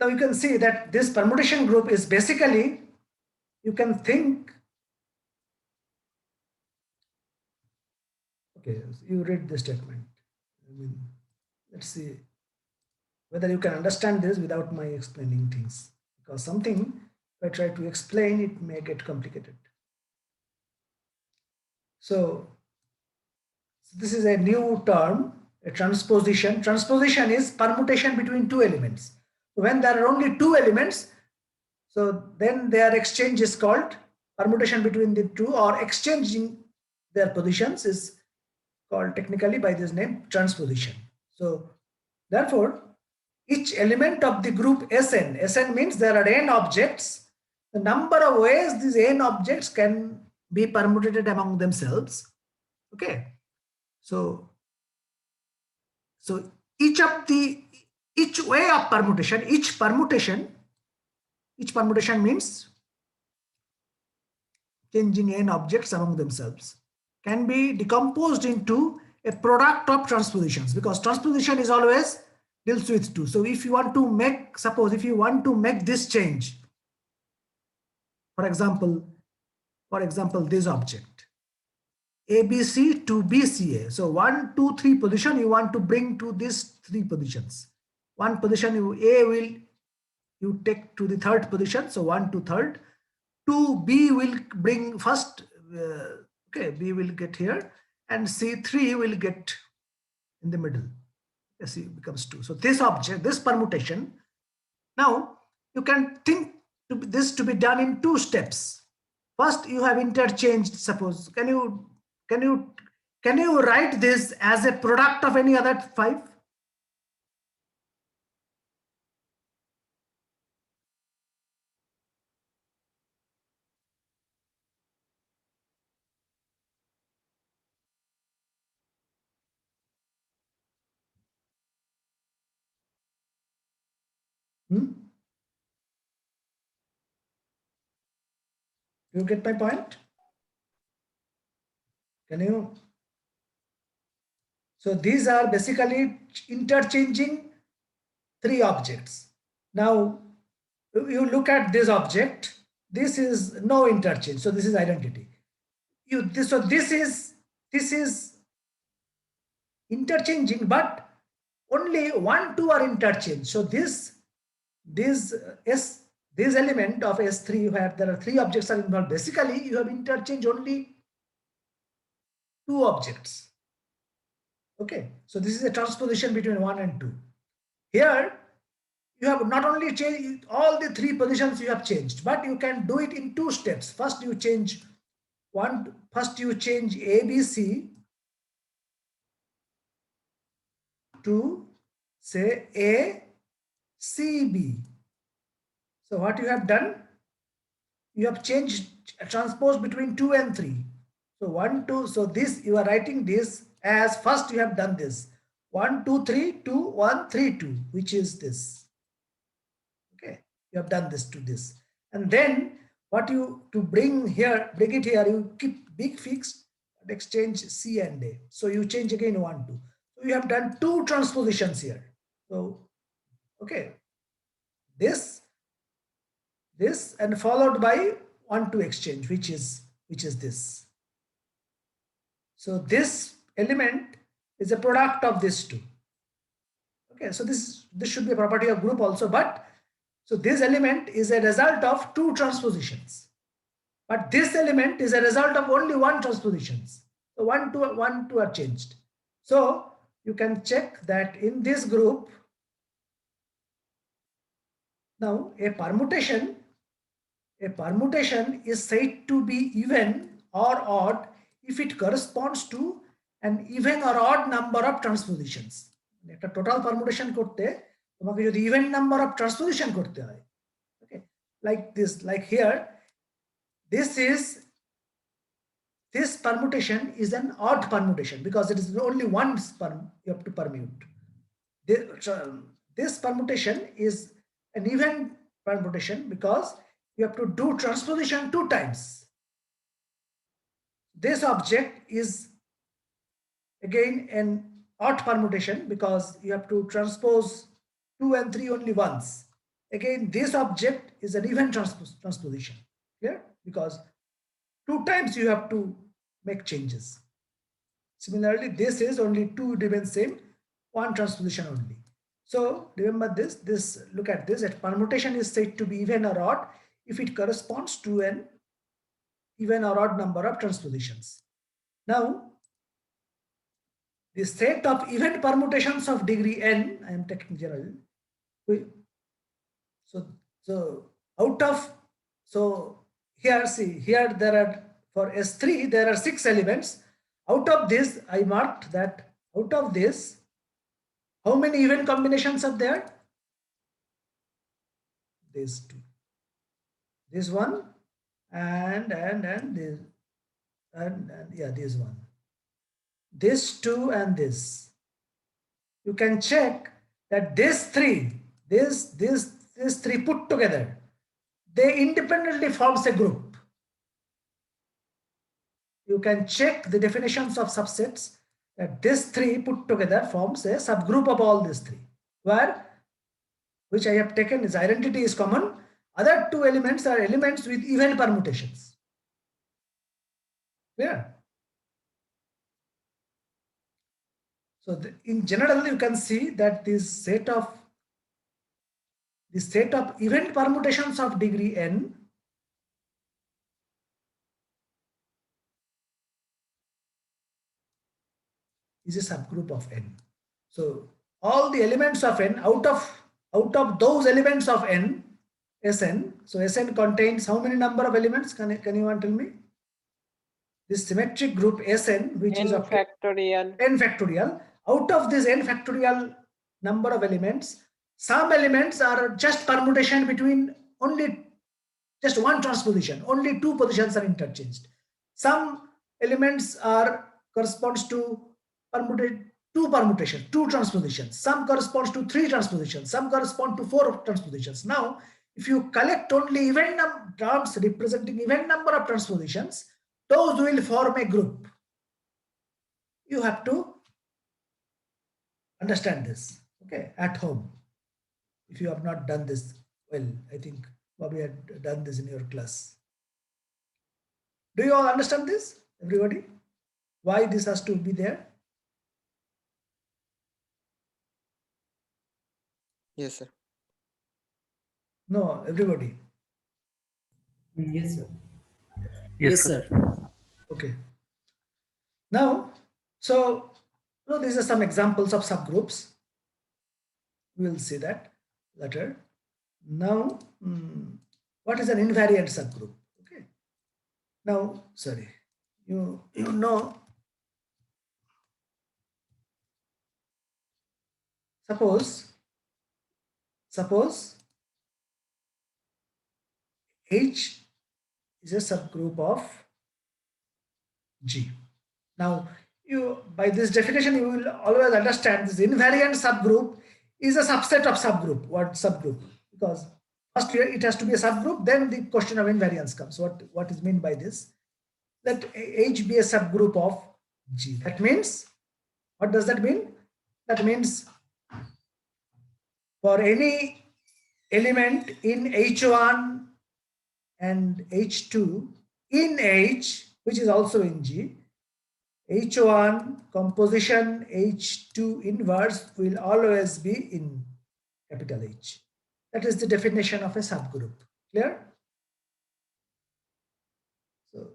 you can see that this permutation group is basically, you can think, okay, you read the statement. I mean, let's see whether you can understand this without my explaining things, because something, if I try to explain, it may get complicated. So this is a new term, a transposition. Transposition is permutation between 2 elements. When there are only 2 elements, so then their exchange is called permutation between the 2, or exchanging their positions is called technically by this name transposition. So therefore, each element of the group Sn means there are n objects. The number of ways these n objects can be permutated among themselves. Okay. So each way of permutation, each permutation means changing n objects among themselves, can be decomposed into a product of transpositions, because transposition is always deals with 2. So if you want to make, suppose if you want to make this change, for example this object ABC to BCA. So 1, 2, 3 position you want to bring to these 3 positions. One position you take to the 3rd position. So 1 to 3rd. 2B will bring first. Okay, B will get here, and C3 will get in the middle. C becomes 2. So this object, this permutation. Now you can think this to be done in 2 steps. First, you have interchanged. Suppose, can you write this as a product of any other 5? You get my point? Can you? So these are basically interchanging 3 objects. Now you look at this object. This is no interchange. So this is identity. So this is interchanging, but only 1, 2 are interchanged. So this element of S3, where there are 3 objects are involved, basically you have interchanged only 2 objects. Okay, so this is a transposition between 1 and 2. Here you have not only changed all the 3 positions you have changed, but you can do it in 2 steps. First you change ABC to say A, C, B. So what you have done, you have changed, transposed between 2 and 3. So 1, 2, so this, you are writing this as first you have done this. 1, 2, 3, 2, 1, 3, 2, which is this. Okay, you have done this to this. And then what you, to bring it here, you keep big fixed and exchange C and A. So you change again 1, 2. So you have done 2 transpositions here. So, okay, this and followed by 1, 2 exchange, which is this. So this element is a product of these two. Okay, so this should be a property of group also, but so this element is a result of 2 transpositions, but this element is a result of only 1 transpositions. So 1, 2 are changed. So you can check that in this group, now a permutation is said to be even or odd if it corresponds to an even or odd number of transpositions. একটা total permutation করতে তোমাকে যদি even number of transposition করতে হয়, okay, like this, like here, this permutation is an odd permutation because it is only one sperm you have to permute. This permutation is an even permutation because you have to do transposition 2 times. This object is again an odd permutation because you have to transpose 2 and 3 only once. Again, this object is an even transposition. Clear? Because 2 times you have to make changes. Similarly, this is only 2 remains same, 1 transposition only. So remember this, look at this, that permutation is said to be even or odd if it corresponds to an even or odd number of transpositions. Now, the set of even permutations of degree n, I am taking general. So out of, so here, see, here there are, for S3, there are 6 elements. Out of this, I marked that out of this, how many even combinations are there? These 2. This one and this, and yeah, this one. This 2 and this. You can check that these 3 put together, they independently forms a group. You can check the definitions of subsets that these 3 put together forms a subgroup of all these 3, where which I have taken is identity is common. Other 2 elements are elements with even permutations. Yeah. So in general, you can see that this set of even permutations of degree n is a subgroup of n. So all the elements of n, out of those elements of n, Sn, so Sn contains how many number of elements? Can anyone tell me? This symmetric group Sn, which is of n factorial. Out of this n factorial number of elements, some elements are just permutation between only just 1 transposition, only 2 positions are interchanged. Some elements are corresponds to 2 permutations, 2 transpositions. Some corresponds to 3 transpositions. Some correspond to 4 transpositions. Now, if you collect only even terms representing even number of transpositions, those will form a group. You have to understand this, okay, at home. If you have not done this, well, I think Bobby had done this in your class. Do you all understand this, everybody? Why this has to be there? Yes, sir. No, everybody. Yes, sir. Yes, sir. Okay. Now, so these are some examples of subgroups. We will see that later. Now, what is an invariant subgroup? Okay. Now, sorry, you know suppose H is a subgroup of G. Now, you by this definition, you will always understand this invariant subgroup is a subset of subgroup. What subgroup? Because first it has to be a subgroup, then the question of invariance comes. What is meant by this? Let H be a subgroup of G. That means, what does that mean? That means for any element in H1 and H2 in H, which is also in G, H1 composition H2 inverse will always be in capital H. That is the definition of a subgroup. Clear? So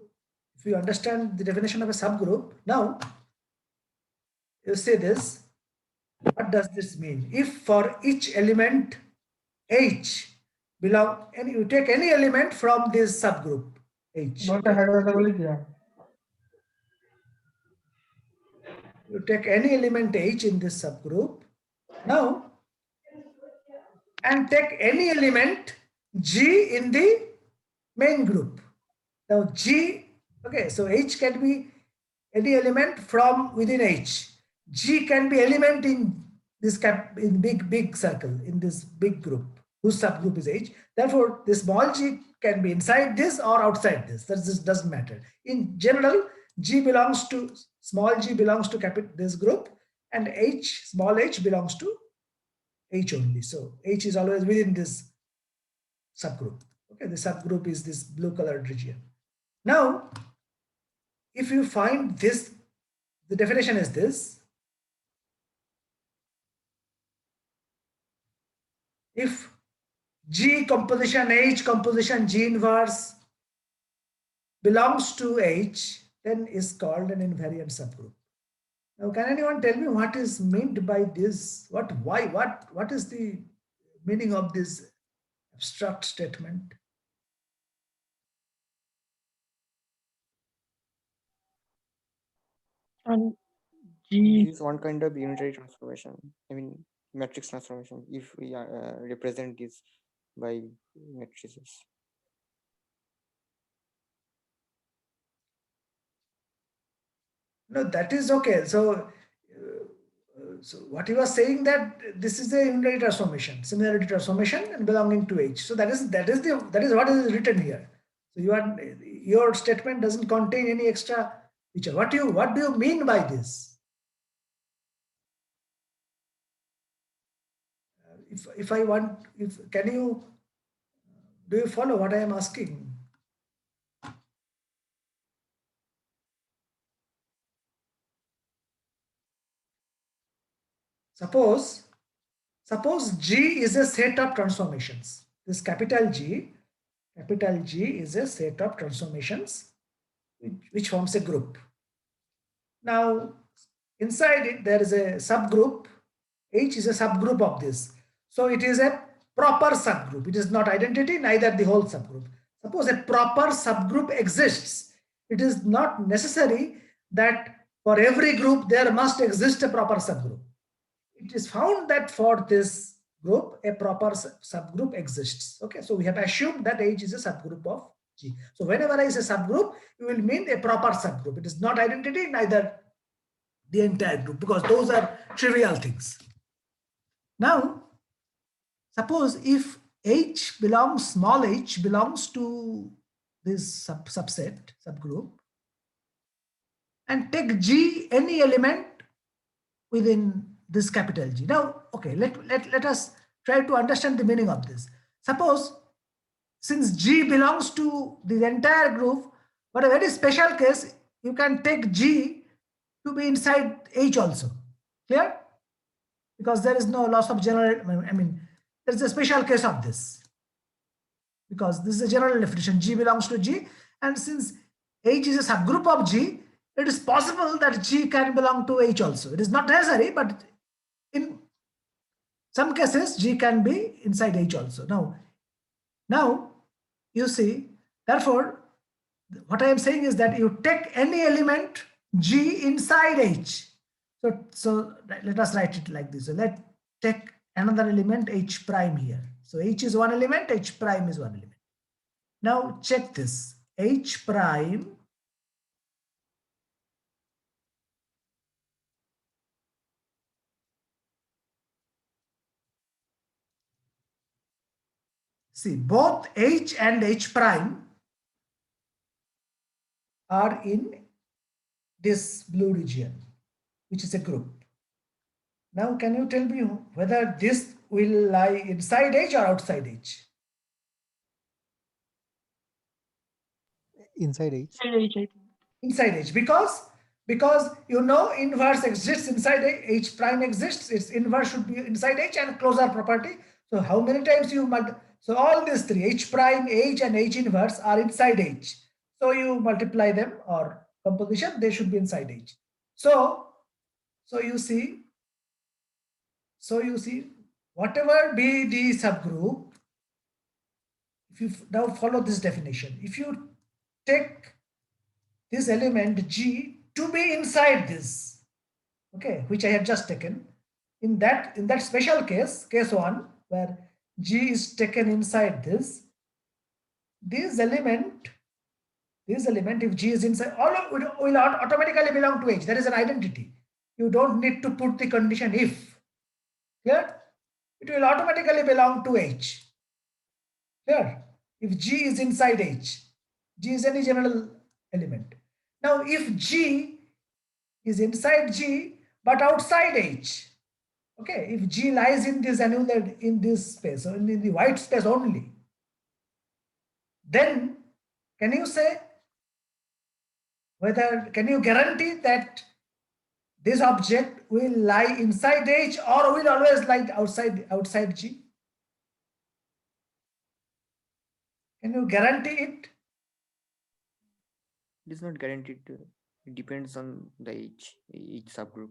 if you understand the definition of a subgroup, now you say this. What does this mean? If for each element H belong, and you take any element from this subgroup H. You take any element H in this subgroup now and take any element G in the main group. Now G, okay, so H can be any element from within H. G can be element in this in big circle, in this big group whose subgroup is H. Therefore, this small g can be inside this or outside this. That just doesn't matter. In general, G belongs to small g belongs to this group, and H small h belongs to H only. So H is always within this subgroup. Okay, the subgroup is this blue colored region. Now, if you find this, the definition is this. If G composition H composition G inverse belongs to H, then is called an invariant subgroup. Now, can anyone tell me what is meant by this? What is the meaning of this abstract statement? And This G, is one kind of unitary transformation. I mean, matrix transformation. If we represent this by matrices. No, that is okay. So what you are saying that this is a unitary transformation, similarity transformation, and belonging to H. So that is what is written here. So your statement doesn't contain any extra feature. What do you mean by this? Do you follow what I am asking? Suppose G is a set of transformations. This capital G is a set of transformations which forms a group. Now, inside it, there is a subgroup. H is a subgroup of this. So it is a proper subgroup. It is not identity, neither the whole subgroup. Suppose a proper subgroup exists. It is not necessary that for every group there must exist a proper subgroup. It is found that for this group, a proper subgroup exists. Okay, so we have assumed that H is a subgroup of G. So whenever I say subgroup, you will mean a proper subgroup. It is not identity, neither the entire group, because those are trivial things. Now, suppose if small h belongs to this subgroup, and take G any element within this capital G. Now, okay, let us try to understand the meaning of this. Suppose, since G belongs to the entire group, but a very special case, you can take G to be inside H also. Clear? Because there is no loss of general, I mean, there is a special case of this. Because this is a general definition, G belongs to G, and since H is a subgroup of G, it is possible that G can belong to H also. It is not necessary, but in some cases, G can be inside H also. Now you see, therefore, what I am saying is that you take any element G inside H. So let us write it like this. So take another element H prime here. So H is one element, H prime is one element. Now check this. H prime see both H and H prime are in this blue region, which is a group. Now can you tell me whether this will lie inside H or outside H? Inside H. Inside H, because you know inverse exists inside H prime exists, its inverse should be inside H and closure property. So how many times you multiply? So all these three, H prime, H and H inverse are inside H. So you multiply them or composition, they should be inside H. So you see, whatever be the subgroup, if you now follow this definition, if you take this element G to be inside this, okay, which I have just taken, in that special case 1, where G is taken inside this element, if G is inside, all of it will automatically belong to H. There is an identity. You don't need to put the condition if. Clear? It will automatically belong to H. Clear? If G is inside H, G is any general element. Now, if G is inside G but outside H, okay, if G lies in this annular, in this space, or in the white space only, then can you say whether, can you guarantee that this object will lie inside H or will always lie outside G? Can you guarantee it? It is not guaranteed. It depends on the each subgroup.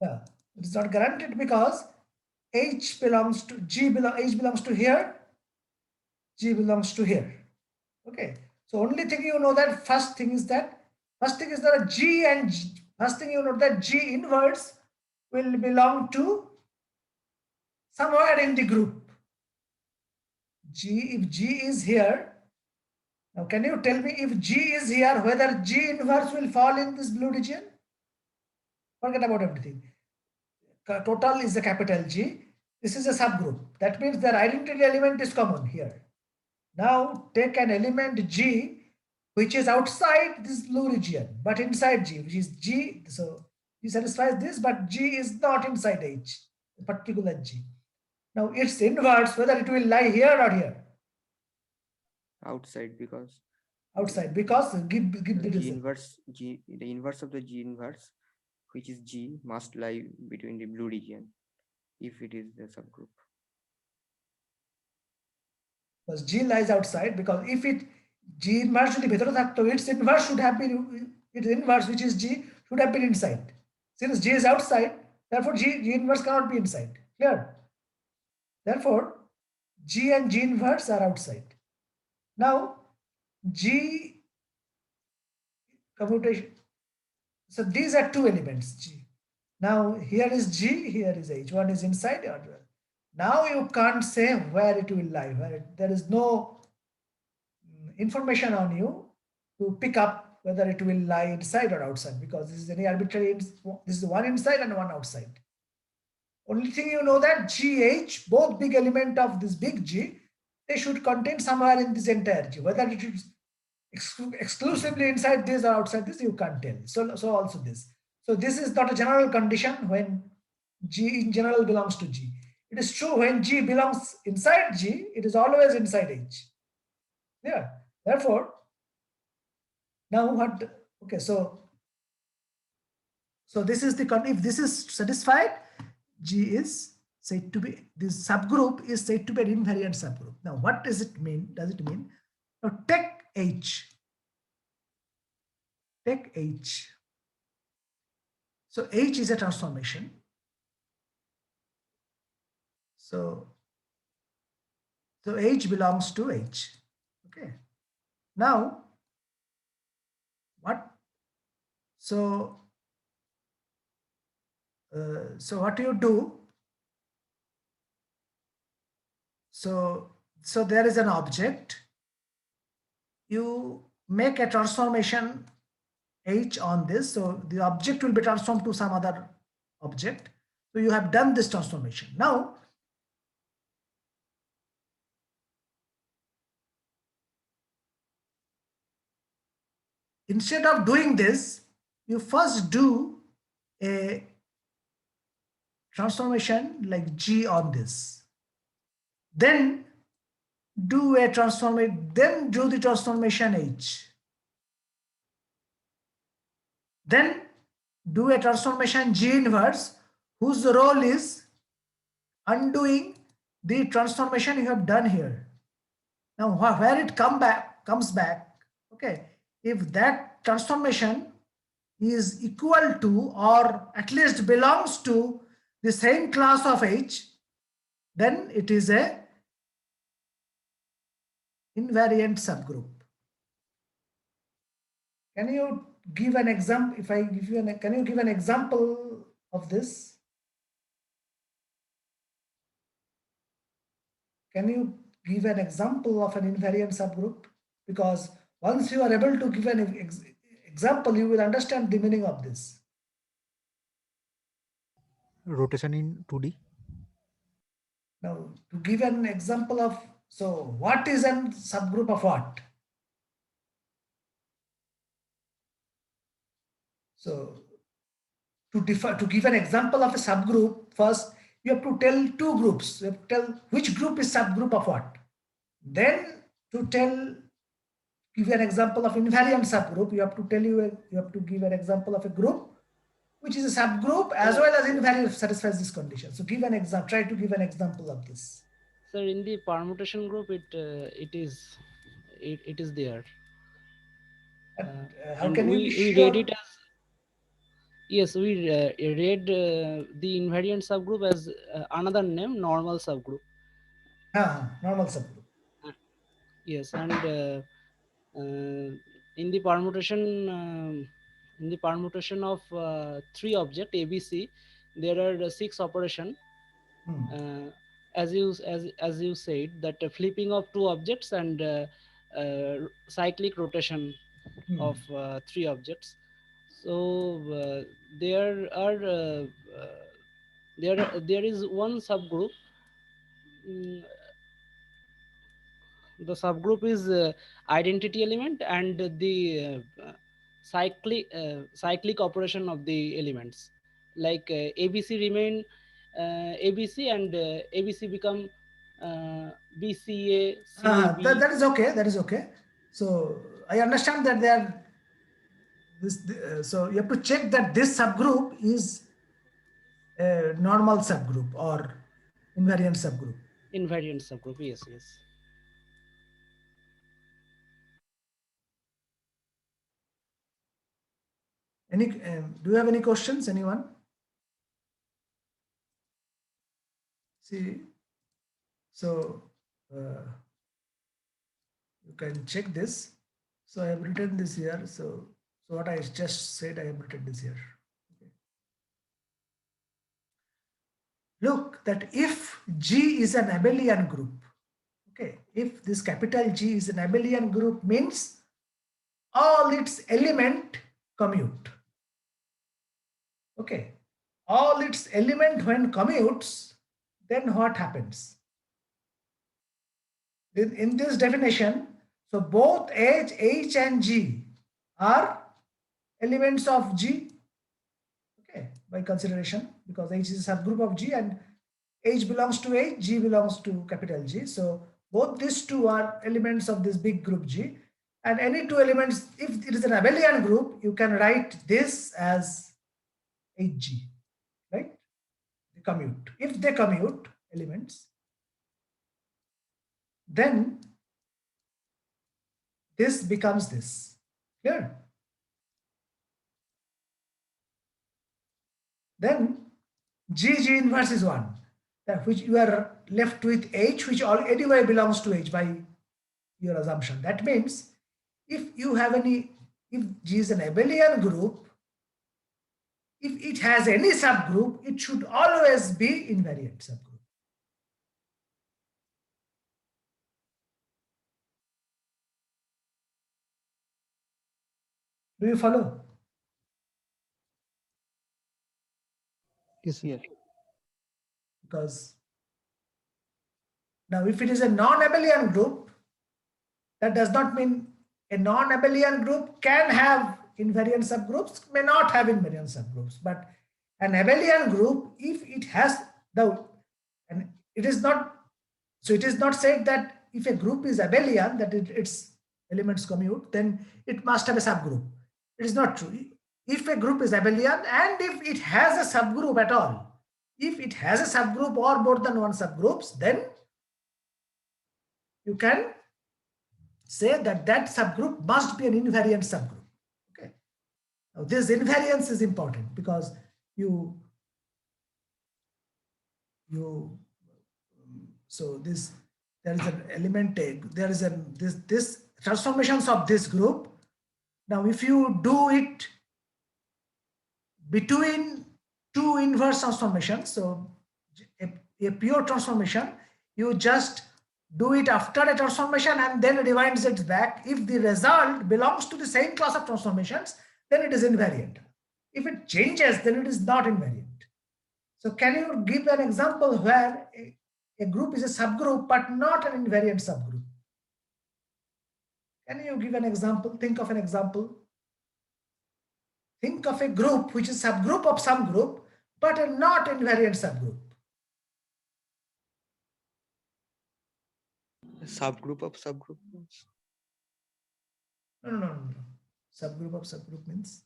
Yeah, it is not guaranteed because H belongs to H belongs to here, G belongs to here. Okay, so only thing you know that first thing is that G and G, first thing you know that G inverse will belong to somewhere in the group. G, if G is here, now can you tell me if G is here, whether G inverse will fall in this blue region? Forget about everything. Total is a capital G. This is a subgroup. That means their identity element is common here. Now take an element G which is outside this blue region but inside G, which is G. So G satisfies this, but G is not inside H, particular G. Now its inverse, whether it will lie here or here. Outside, because Outside, because give the G result. inverse G, the inverse of the G inverse, which is G, must lie between the blue region if it is the subgroup. Because G lies outside, because if it G inverse should be its inverse should have been, its inverse, which is G, should have been inside. Since G is outside, therefore G inverse cannot be inside. Clear? Therefore, G and G inverse are outside. Now, G commutation. So these are two elements, G. Now here is G, here is H. One is inside, the other. Now you can't say where it will lie. There is no information on you to pick up whether it will lie inside or outside, because this is any arbitrary. This is one inside and one outside. Only thing you know that GH, both big element of this big G, they should contain somewhere in this entire G. Whether it is exclusively inside this or outside this, you can't tell. So also this. So this is not a general condition when G in general belongs to G. It is true when G belongs inside G, it is always inside H. Yeah. Therefore, now what? Okay, so this is the, if this is satisfied, G is said to be, this subgroup is said to be an invariant subgroup. Now, what does it mean? Does it mean? Now, take H. Take H. So H is a transformation. So H belongs to H. Okay. Now, what? So what you do? so there is an object. You make a transformation H on this. So the object will be transformed to some other object. So you have done this transformation. Now, instead of doing this, you first do a transformation like G on this. Then do a transformation, then do the transformation H. Then do a transformation G inverse, whose role is undoing the transformation you have done here. Now, where it comes back, okay, if that transformation is equal to or at least belongs to the same class of H, then it is a invariant subgroup. Can you give an example? If I give you can you give an example of this? Can you give an example of an invariant subgroup? Because once you are able to give an example, you will understand the meaning of this. Rotation in 2D. Now, to give an example of, so what is a subgroup of what? So to give an example of a subgroup, first you have to tell two groups. You have to tell which group is subgroup of what. Then to give an example of invariant subgroup, you have to give an example of a group which is a subgroup as well as invariant satisfies this condition. So give an example. Try to give an example of this. Sir, in the permutation group, it is there. How and can you be we sure? read it as, yes, we read the invariant subgroup as another name, normal subgroup. Normal subgroup. Yes, and in the permutation of three object ABC, there are 6 operation. As you said, that flipping of 2 objects and cyclic rotation of 3 objects. So there is one subgroup. The subgroup is identity element and the cyclic operation of the elements. Like ABC remain ABC and ABC become BCA, CAB. That is okay. That is okay. So I understand that they are so you have to check that this subgroup is a normal subgroup or invariant subgroup. Invariant subgroup, yes. Do you have any questions, anyone? See, so you can check this. So I have written this here. So what I just said, I have written this here. Okay. Look, that if G is an abelian group, okay, if this capital G is an abelian group, means all its element commute. Okay, all its element when commutes, then what happens? In this definition, so both H and G are elements of G, okay, by consideration, because H is a subgroup of G and H belongs to H, G belongs to capital G. So both these two are elements of this big group G. And any two elements, if it is an abelian group, you can write this as HG, right? They commute. If they commute elements, then this becomes this. Clear? Then G inverse is 1, that which you are left with H, which anyway belongs to H by your assumption. That means if G is an abelian group, if it has any subgroup, it should always be invariant subgroup. Do you follow? Yes, sir. Yes. Because now if it is a non-abelian group, that does not mean a non-abelian group can have invariant subgroups, may not have invariant subgroups. But an abelian group, if it has the, and it is not, so it is not said that if a group is abelian, that its elements commute, then it must have a subgroup. It is not true. If a group is abelian and if it has a subgroup at all, if it has a subgroup or more than one subgroups, then you can say that that subgroup must be an invariant subgroup. Okay. Now this invariance is important because so this, there is an element, there is this transformations of this group. Now if you do it between two inverse transformations, so a pure transformation, you just do it after a transformation and then rewinds it back. If the result belongs to the same class of transformations, then it is invariant. If it changes, then it is not invariant. So can you give an example where a group is a subgroup but not an invariant subgroup? Can you give an example? Think of an example. Think of a group which is subgroup of some group but a not invariant subgroup. Subgroup of subgroups. No. Subgroup of subgroup means?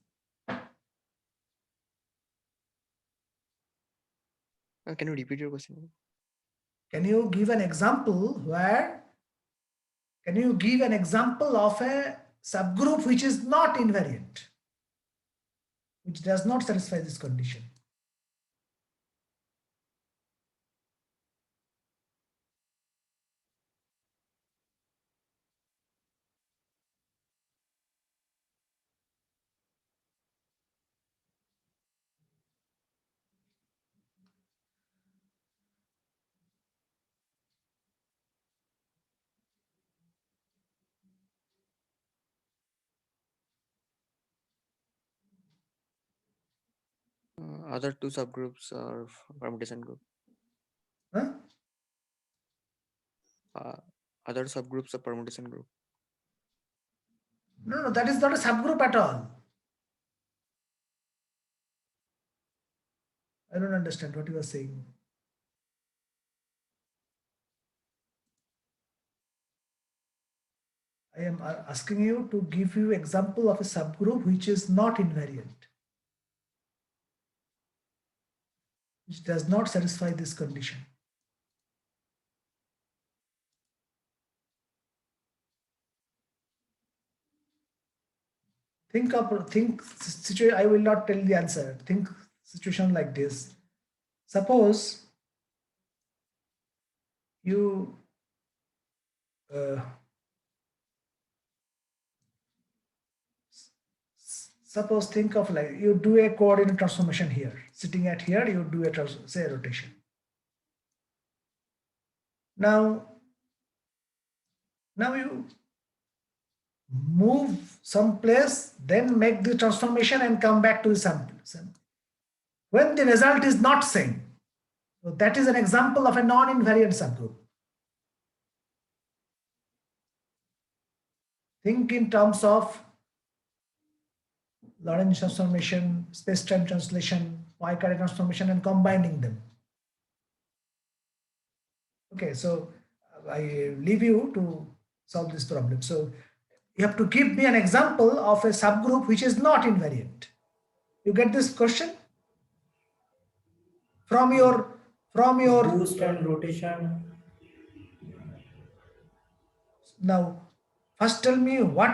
Can you repeat your question? Can you give an example where, can you give an example of a subgroup which is not invariant, which does not satisfy this condition? Other two subgroups are permutation group. Huh? Other subgroups are permutation group. No, that is not a subgroup at all. I don't understand what you are saying. I am asking you to give you example of a subgroup which is not invariant, which does not satisfy this condition. Think situation. I will not tell the answer. Think situation like this. Suppose you suppose think of like you do a coordinate transformation here, sitting at here, you do a say a rotation. Now you move someplace, then make the transformation and come back to the sample. When the result is not same, so that is an example of a non-invariant subgroup. Think in terms of Lorentz transformation, space-time translation, Poincare transformation, and combining them. Okay, so I leave you to solve this problem. So you have to give me an example of a subgroup which is not invariant. You get this question? From your Boost and rotation. Now, first tell me which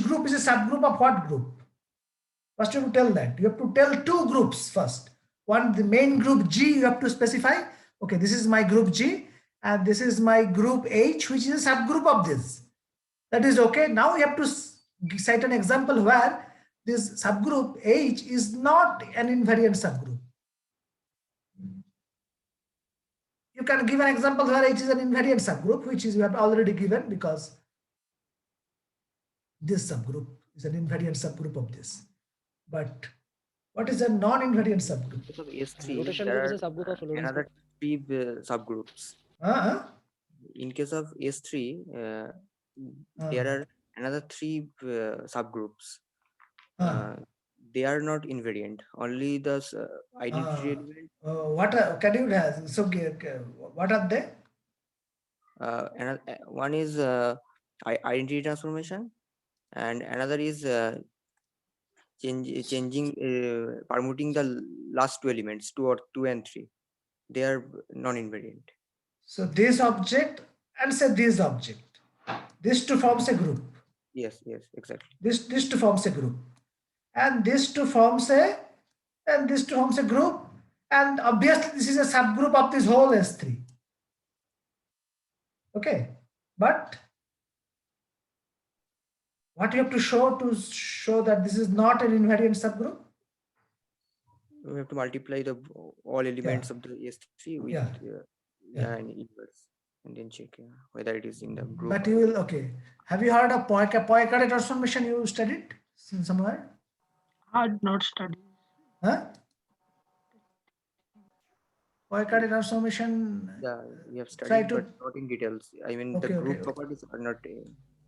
group is a subgroup of what group? First you have to tell that. You have to tell two groups first. One, the main group G, you have to specify, okay, this is my group G and this is my group H, which is a subgroup of this. That is okay. Now you have to cite an example where this subgroup H is not an invariant subgroup. You can give an example where H is an invariant subgroup, which is you have already given because This subgroup is an invariant subgroup of this. But what is a non-invariant subgroup? Because of S3, Rotation there group is are a subgroup of Lorentz another group. 3 subgroups. Uh-huh. In case of S3, there are another 3 subgroups. They are not invariant. Only the identity element. Can you have so what are they? One is identity transformation, and another is permuting the last 2 elements, 2 and 3. They are non-invariant. So this object and say this object. This two forms a group. Yes, exactly. This two forms a group. And this two forms a group. And obviously this is a subgroup of this whole S3. Okay. But what you have to show that this is not an invariant subgroup? We have to multiply the all elements of the S3 with an inverse, and then check whether it is in the group. But you will, okay. Have you heard of Poincaré transformation? You studied somewhere? I did not study. Huh? Poincaré transformation. Yeah, we have studied, to, but not in details. I mean, the Okay, group okay. properties are not.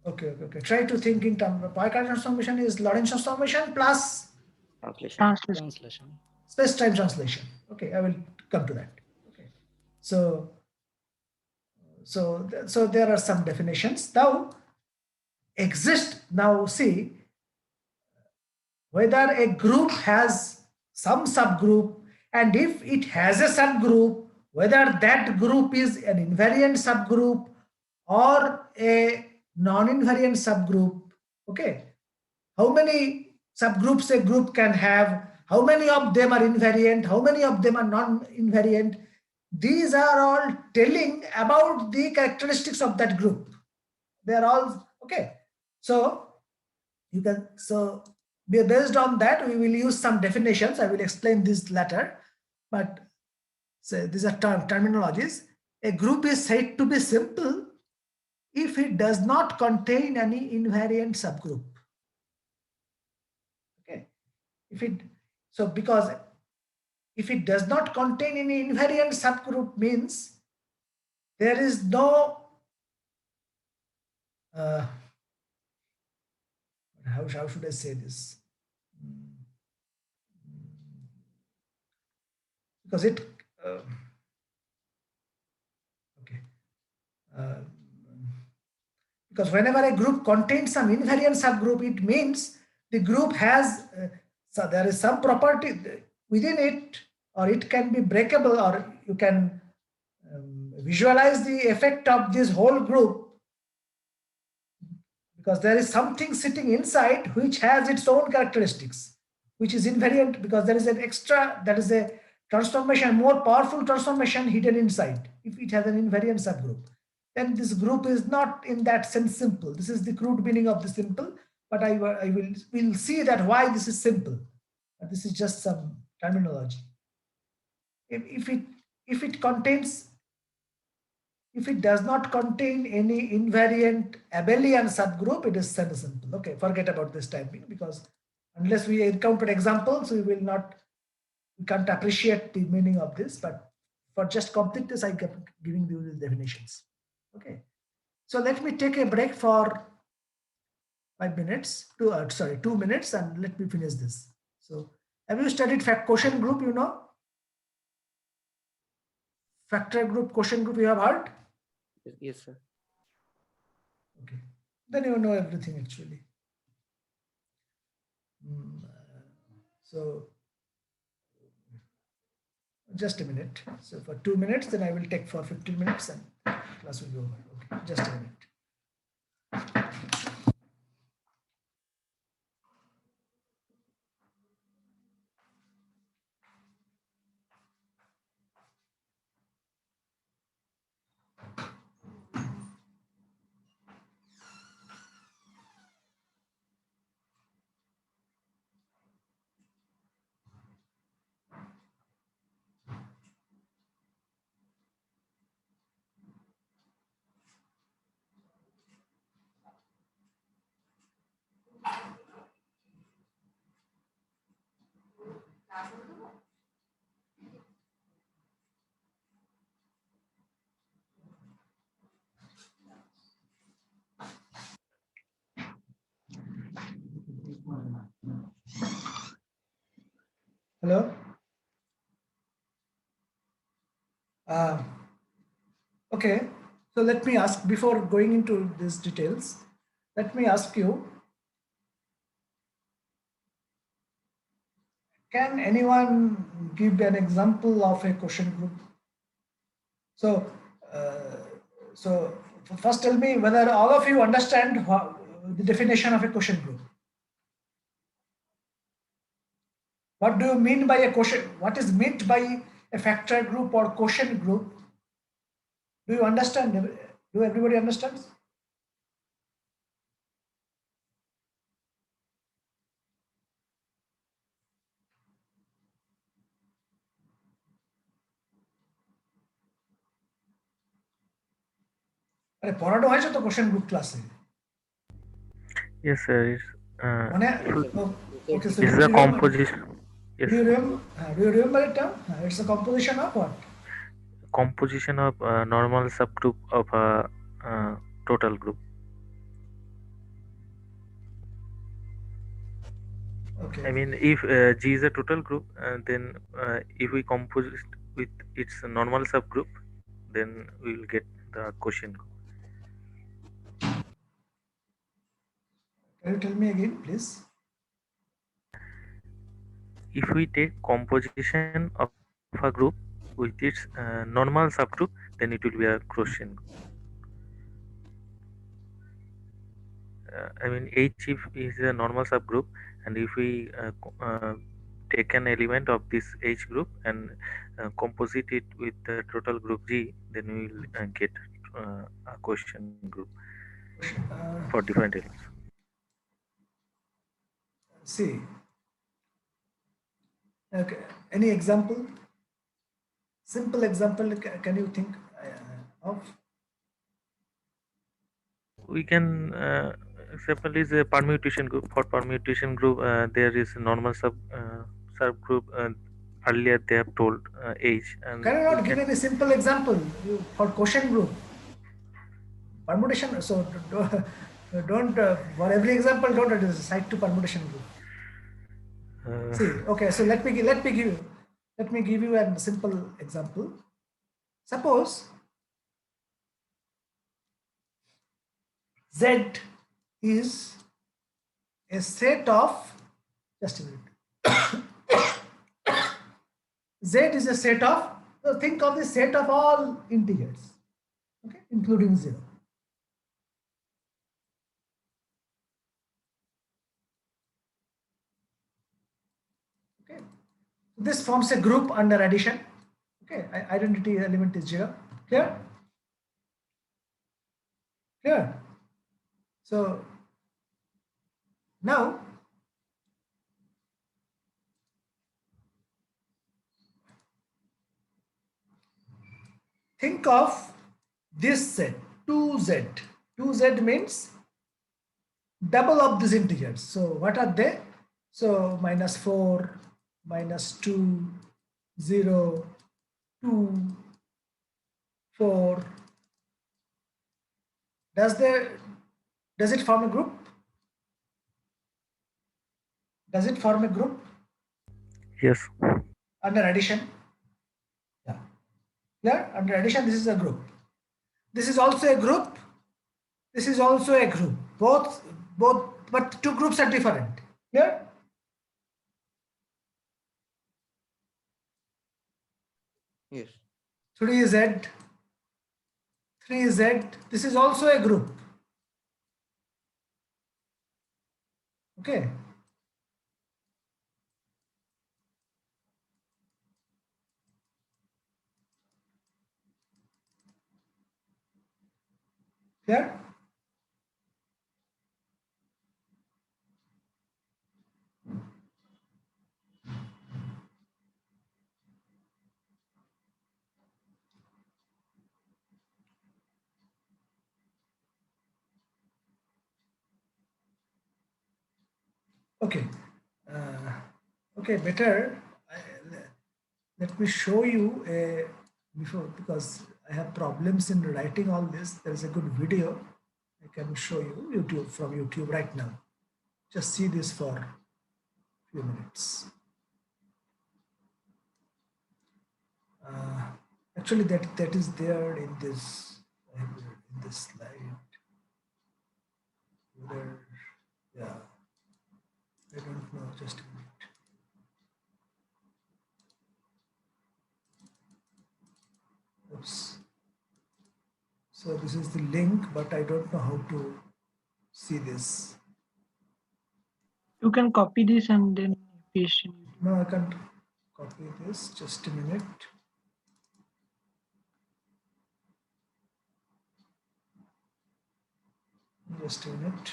Okay. Try to think in terms of Poincaré transformation is Lorentz transformation plus Translation. space-time translation. Okay, I will come to that. Okay, so there are some definitions now. Now see whether a group has some subgroup, and if it has a subgroup, whether that group is an invariant subgroup or a non-invariant subgroup. Okay, how many subgroups a group can have, how many of them are invariant, how many of them are non-invariant. These are all telling about the characteristics of that group. They are all okay. So you can, so based on that, we will use some definitions. I will explain this later, but so these are terminologies. A group is said to be simple if it does not contain any invariant subgroup. Okay, because if it does not contain any invariant subgroup means there is no how should I say this? Because it because whenever a group contains some invariant subgroup, it means the group has so there is some property within it, or it can be breakable, or you can visualize the effect of this whole group, because there is something sitting inside which has its own characteristics, which is invariant, because there is an extra, that is a transformation, more powerful transformation hidden inside. If it has an invariant subgroup, then this group is not in that sense simple. This is the crude meaning of the simple, but we'll see that why this is simple. This is just some terminology. If it does not contain any invariant abelian subgroup, it is semi-simple. Okay, forget about this typing, because unless we encounter examples, we can't appreciate the meaning of this. But for just completeness, I kept giving you the definitions. Okay, so let me take a break for 2 minutes, and let me finish this. So, have you studied quotient group? You know, factor group, quotient group. You have heard? Yes, sir. Okay, then you know everything actually. So just a minute. So for 2 minutes, then I will take for 15 minutes and class will be over. Okay, just a minute. Hello? Okay, so let me ask, before going into these details, let me ask you, can anyone give an example of a quotient group? So, uh, so first tell me whether all of you understand the definition of a quotient group. What do you mean by a quotient? What is meant by a factor group or quotient group? Do you understand? Do everybody understands? আরে পড়ানো হয়েছে তো question group ক্লাসে Yes, sir. It's, মানে Yes, okay, so it's do a you remember, composition. Yes, do you remember it term? It's a composition of what? composition of normal subgroup of a total group. Okay. I mean, if G is a total group, then if we compose it with its normal subgroup, then we will get the quotient group. Can you tell me again, please? If we take composition of a group with its normal subgroup, then it will be a quotient group. I mean, H if is a normal subgroup, and if we take an element of this H group and composite it with the total group G, then we will get a quotient group for different elements. See, okay. Any example? Simple example, can you think of? We can example is a permutation group. For permutation group, there is a normal subgroup. Earlier they have told H, and Can you we not give can any simple example for quotient group? Permutation, so don't for every example, don't cite to permutation group. See, okay, so let me give you a simple example. Suppose Z is a set of, just a minute. Z is a set of, so think of the set of all integers, okay, including 0. Okay, this forms a group under addition. Okay, identity element is 0. Clear? Clear? So now think of this set 2z. 2z means double of these integers. So what are they? So -4, -2, 0, 2, 4. Does it form a group? Does it form a group yes. under addition? Yeah. Clear? Under addition, this is a group. This is also a group. This is also a group. Both, but two groups are different. Clear? yes, 3z, 3z. This is also a group. Okay. Clear? Okay. Okay, better. Let me show you a before, because I have problems in writing all this. There is a good video I can show you YouTube from YouTube right now. Just see this for a few minutes. Actually, that is there in this slide. Whether, yeah, I don't know. Just a minute. Oops. So this is the link, but I don't know how to see this. You can copy this and then paste in. No, I can't copy this. Just a minute. Just a minute.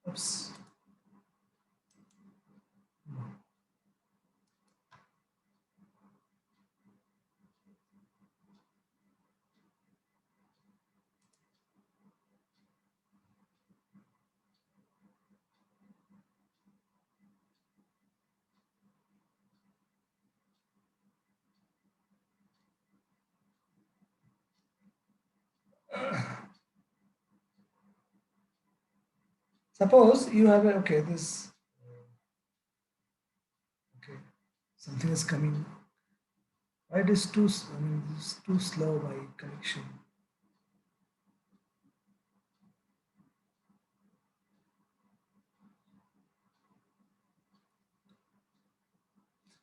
Oops. Suppose you have a, okay, this, okay, something is coming. Why it is too, I mean, this is too slow, my connection.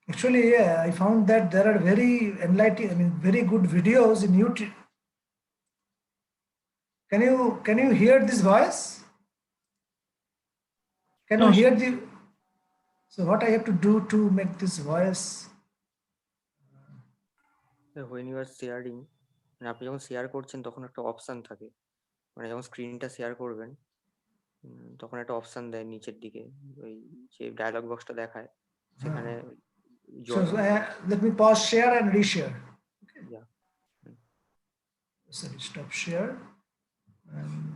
Actually, yeah, I found that there are very enlightening, I mean, very good videos in YouTube. Can you hear this voice? Can you No, hear the, so what I have to do to make this voice? When you are sharing, মানে আপনি যখন share করছেন তখন একটা option থাকে, মানে যখন স্ক্রিনটা শেয়ার করবেন তখন একটা অপশন দেয় নিচের দিকে, ওই যে ডায়লগ বক্সটা দেখায় সেখানে So let me pause share and reshare. yeah. So stop share and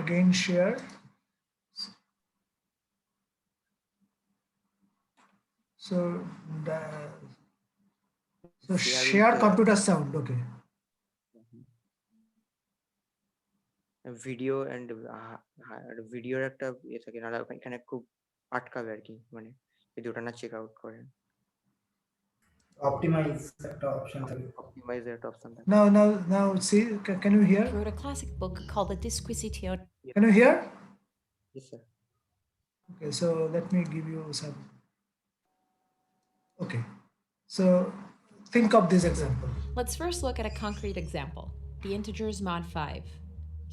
again share. So the, so share computer sound, okay. Video and ভিডিওর একটা ইয়ে থাকে, নাহলে এখানে খুব আটকাবে আর কি, মানে যদি ওটা না চেক আউট করেন। Optimize একটা option থাকে। অপটিমাইজ একটা অপশন থাকে। Now see, can you hear? Wrote a classic book called The Disquisition. Can you hear? Yes, sir. Okay, so let me give you some. Okay, so think of this example. Let's first look at a concrete example, the integers mod 5.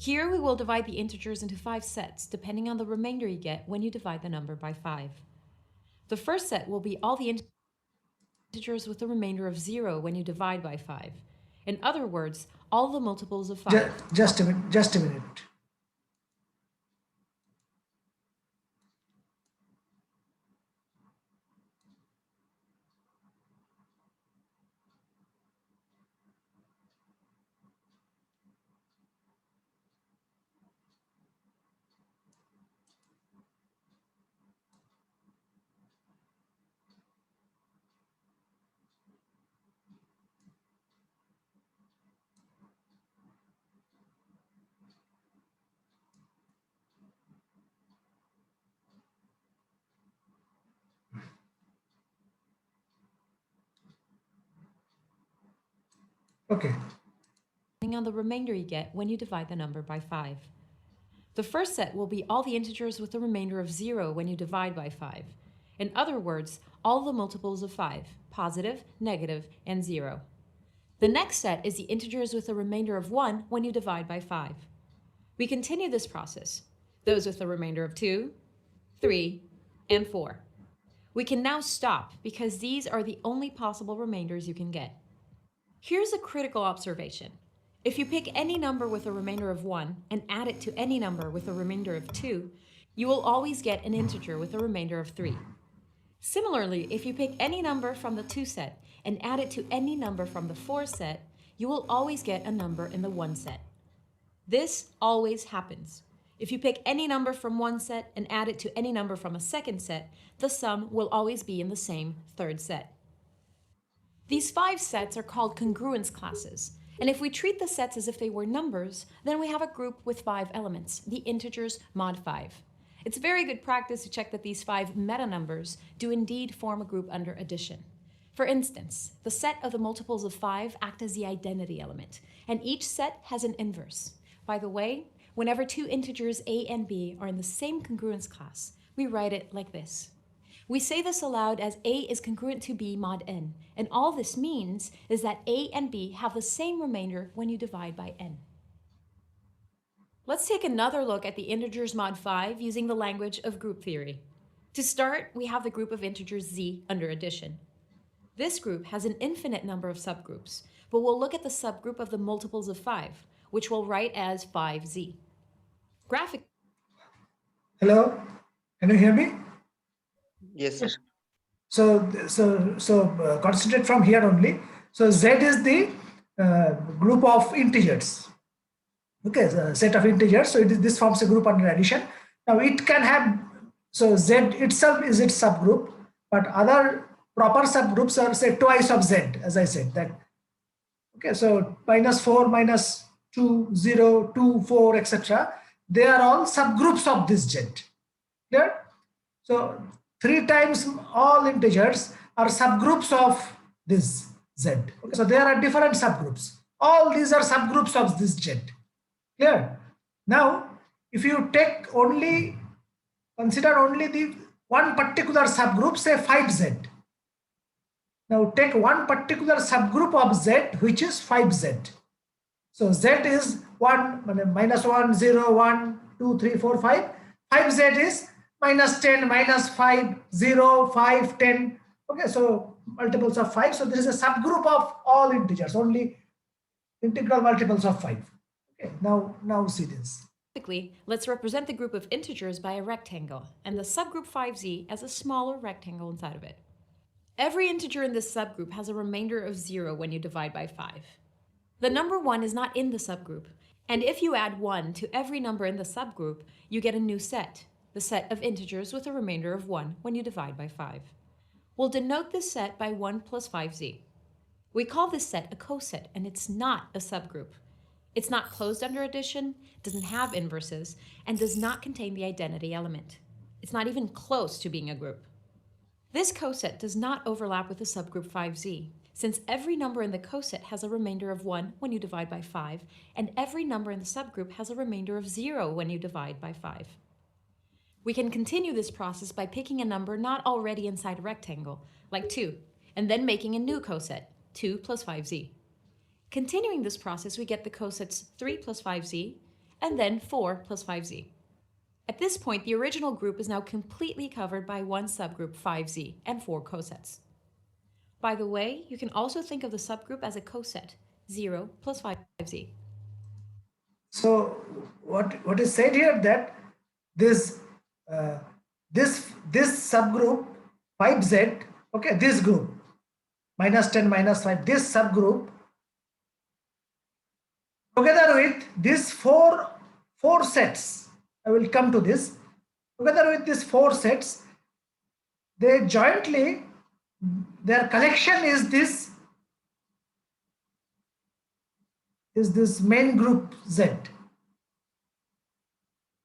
Here we will divide the integers into 5 sets depending on the remainder you get when you divide the number by 5. The first set will be all the integers with a remainder of 0 when you divide by 5. In other words, all the multiples of 5. Just a minute. Okay. Depending on the remainder you get when you divide the number by 5. The first set will be all the integers with a remainder of 0 when you divide by 5. In other words, all the multiples of 5, positive, negative, and 0. The next set is the integers with a remainder of 1 when you divide by 5. We continue this process, those with a remainder of 2, 3, and 4. We can now stop because these are the only possible remainders you can get. Here's a critical observation. If you pick any number with a remainder of 1 and add it to any number with a remainder of 2, You will always get an integer with a remainder of 3. Similarly, if you pick any number from the 2 set and add it to any number from the 4 set, you will always get a number in the 1 set. This always happens. If you pick any number from one set and add it to any number from a second set, the sum will always be in the same third set. These 5 sets are called congruence classes, and if we treat the sets as if they were numbers, then we have a group with 5 elements, the integers mod 5. It's very good practice to check that these 5 meta numbers do indeed form a group under addition. For instance, the set of the multiples of 5 act as the identity element, and each set has an inverse. By the way, whenever 2 integers a and b are in the same congruence class, we write it like this. We say this aloud as a is congruent to b mod n, and all this means is that a and b have the same remainder when you divide by n. Let's take another look at the integers mod 5 using the language of group theory. To start, we have the group of integers z under addition. This group has an infinite number of subgroups, but we'll look at the subgroup of the multiples of 5, which we'll write as 5z. Graphically, Hello, can you hear me? Yes, sir. So concentrate from here only. So Z is the group of integers. Okay, the set of integers. So this forms a group under addition. Now it can have, so Z itself is its subgroup, but other proper subgroups are say twice of Z, as I said that. Okay, so -4, -2, 0, 2, 4, etc. They are all subgroups of this Z. Clear? So 3 times all integers are subgroups of this Z. Okay, so there are different subgroups. All these are subgroups of this Z. Clear? Now, if you take only, consider only the one particular subgroup, say 5Z. Now take one particular subgroup of Z, which is 5Z. So Z is 1, -1, 0, 1, 2, 3, 4, 5. 5Z is -10, -5, 0, 5, 10. Okay, so multiples of 5. So this is a subgroup of all integers, only integral multiples of 5. Okay, now see this. let's represent the group of integers by a rectangle, and the subgroup 5z as a smaller rectangle inside of it. Every integer in this subgroup has a remainder of 0 when you divide by 5. The number 1 is not in the subgroup, and if you add 1 to every number in the subgroup, you get a new set, the set of integers with a remainder of 1 when you divide by 5. We'll denote this set by 1 plus 5z. We call this set a coset, and it's not a subgroup. It's not closed under addition, doesn't have inverses, and does not contain the identity element. It's not even close to being a group. This coset does not overlap with the subgroup 5z, since every number in the coset has a remainder of 1 when you divide by 5, and every number in the subgroup has a remainder of 0 when you divide by 5. We can continue this process by picking a number not already inside a rectangle, like 2, and then making a new coset, 2 plus 5z. Continuing this process, we get the cosets 3 plus 5z, and then 4 plus 5z. At this point, the original group is now completely covered by one subgroup 5z and 4 cosets. By the way, you can also think of the subgroup as a coset, 0 plus 5z. So what is said here that this subgroup 5z, okay, this group -10, -5, this subgroup together with these four sets, I will come to this, together with these 4 sets, they jointly, their collection is this main group Z.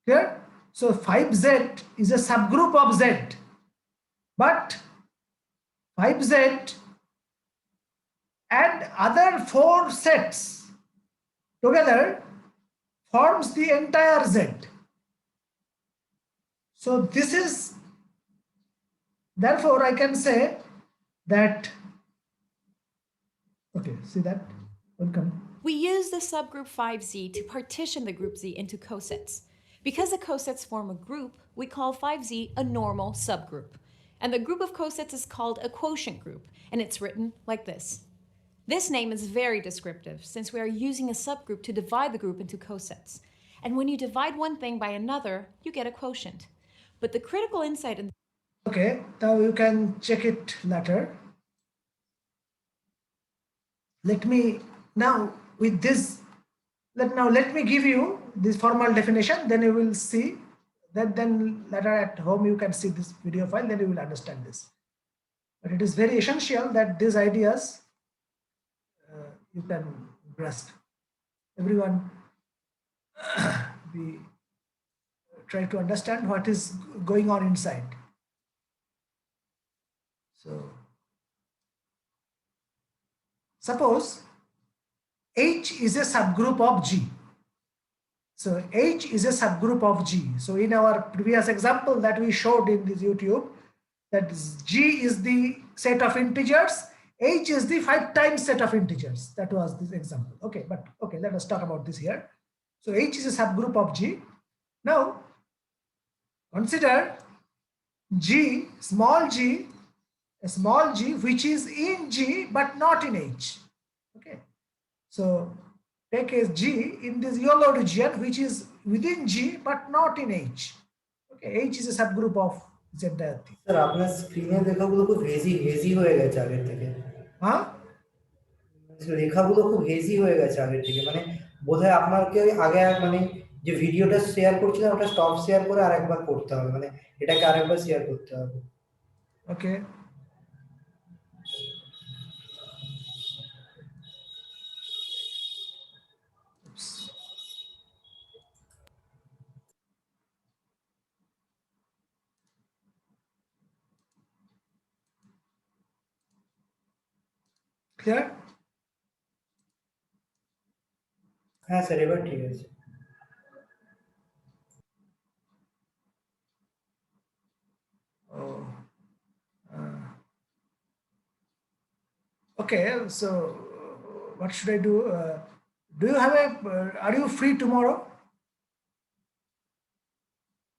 Clear? So 5Z is a subgroup of Z, but 5Z and other 4 sets together forms the entire Z. So this is, therefore I can say that, okay, see that? Welcome. We use the subgroup 5z to partition the group z into cosets. Because the cosets form a group, we call 5z a normal subgroup. And the group of cosets is called a quotient group, and it's written like this. This name is very descriptive, since we are using a subgroup to divide the group into cosets. And when you divide one thing by another, you get a quotient. But the critical insight in Okay, now you can check it later. Let me now with this, let me give you this formal definition, then you will see that, then later at home you can see this video file, then you will understand this. But it is very essential that these ideas you can grasp. Everyone we try to understand what is going on inside. So suppose H is a subgroup of G. So H is a subgroup of G. So in our previous example that we showed in this YouTube, that G is the set of integers, H is the 5 times set of integers. That was this example. Okay, but okay, let us talk about this here. So H is a subgroup of G. Now consider G, a small g which is in G but not in H. Okay, so take a G in this yellow region which is within G but not in H. Okay, H is a subgroup of Z entire thing. Sir আপনার স্ক্রিনে লেখাগুলো খুব hazy hazy হয়ে গেছে আগের থেকে। Huh? লেখাগুলো খুব হেজি হয়ে গেছে আগের থেকে, মানে বোধহয় আপনাকে আগে মানে যে ভিডিওটা শেয়ার করছিলাম ওটা স্টপ শেয়ার করে আরেকবার করতে হবে, মানে এটাকে আরেকবার শেয়ার করতে হবে। Okay. Oops. Clear? হ্যাঁ স্যার এবার ঠিক আছে। Oh. Okay, so what should I do? Do you have a, are you free tomorrow?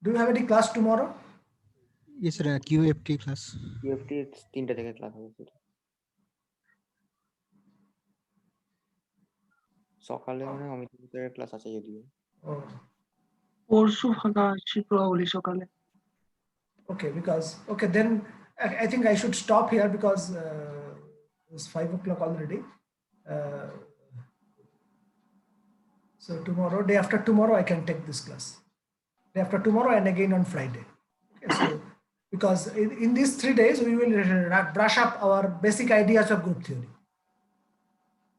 Do you have any class tomorrow? Yes, sir. QFT class. QFT 3টা থেকে class হবে sir. সকালে মানে অমিত মিত্রের ক্লাস আছে যদিও। Oh. পরশু ফাঁকা আছি প্রবাবলি সকালে। Okay, because okay, then I think I should stop here because it's 5 o'clock already. So tomorrow, day after tomorrow, I can take this class. Day after tomorrow and again on Friday. Okay, so because in these 3 days we will brush up our basic ideas of group theory.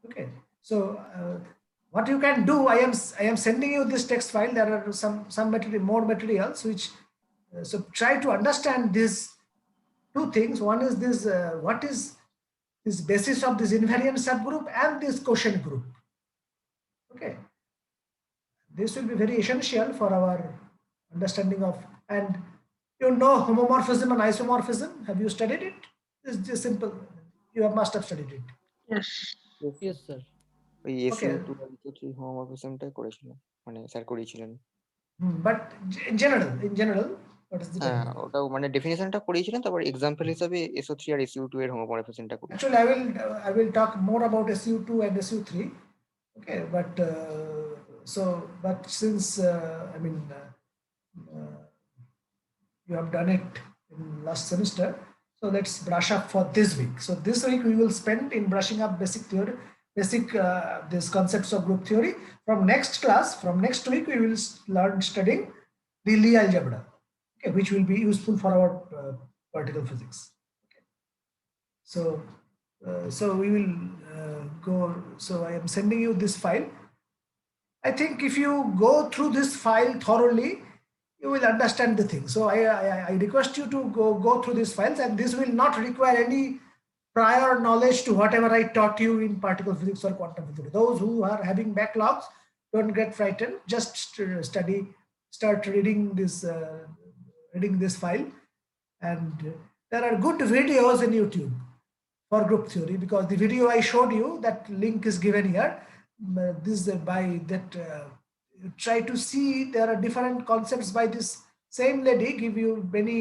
Okay, so what you can do, I am sending you this text file. There are some material, more materials which so try to understand these two things. One is this what is this basis of this invariant subgroup and this quotient group. Okay, this will be very essential for our understanding of, and you know homomorphism and isomorphism. Have you studied it? It's just simple. You must have studied it. Yes. Yes, sir. ওই Okay. SU2 আর SU3 হোমোমরফিজমটাই করেছিলাম, মানে sir করিয়েছিলেন। But in general, what is the হ্যাঁ, technique? ওটাও মানে ডেফিনিশনটা করিয়েছিলেন, তারপর example হিসাবে SO3 আর SU2 এর হোমোমরফিজমটা করেছিলেন। Actually, I will talk more about SU2 and SU3. Okay, but but since I mean you have done it in last semester, so let's brush up for this week. So this week we will spend in brushing up basic theory, these concepts of group theory. From next class, from next week, we will learn studying the Lie algebra, okay, which will be useful for our particle physics. Okay. So we will go. So I am sending you this file. I think if you go through this file thoroughly, you will understand the thing. So I request you to go through these files, and this will not require any prior knowledge to whatever I taught you in particle physics or quantum physics. Those who are having backlogs, don't get frightened. Just start reading this file, and there are good videos in YouTube for group theory, because the video I showed you, that link is given here. This by that. Try to see there are different concepts by this same lady, give you many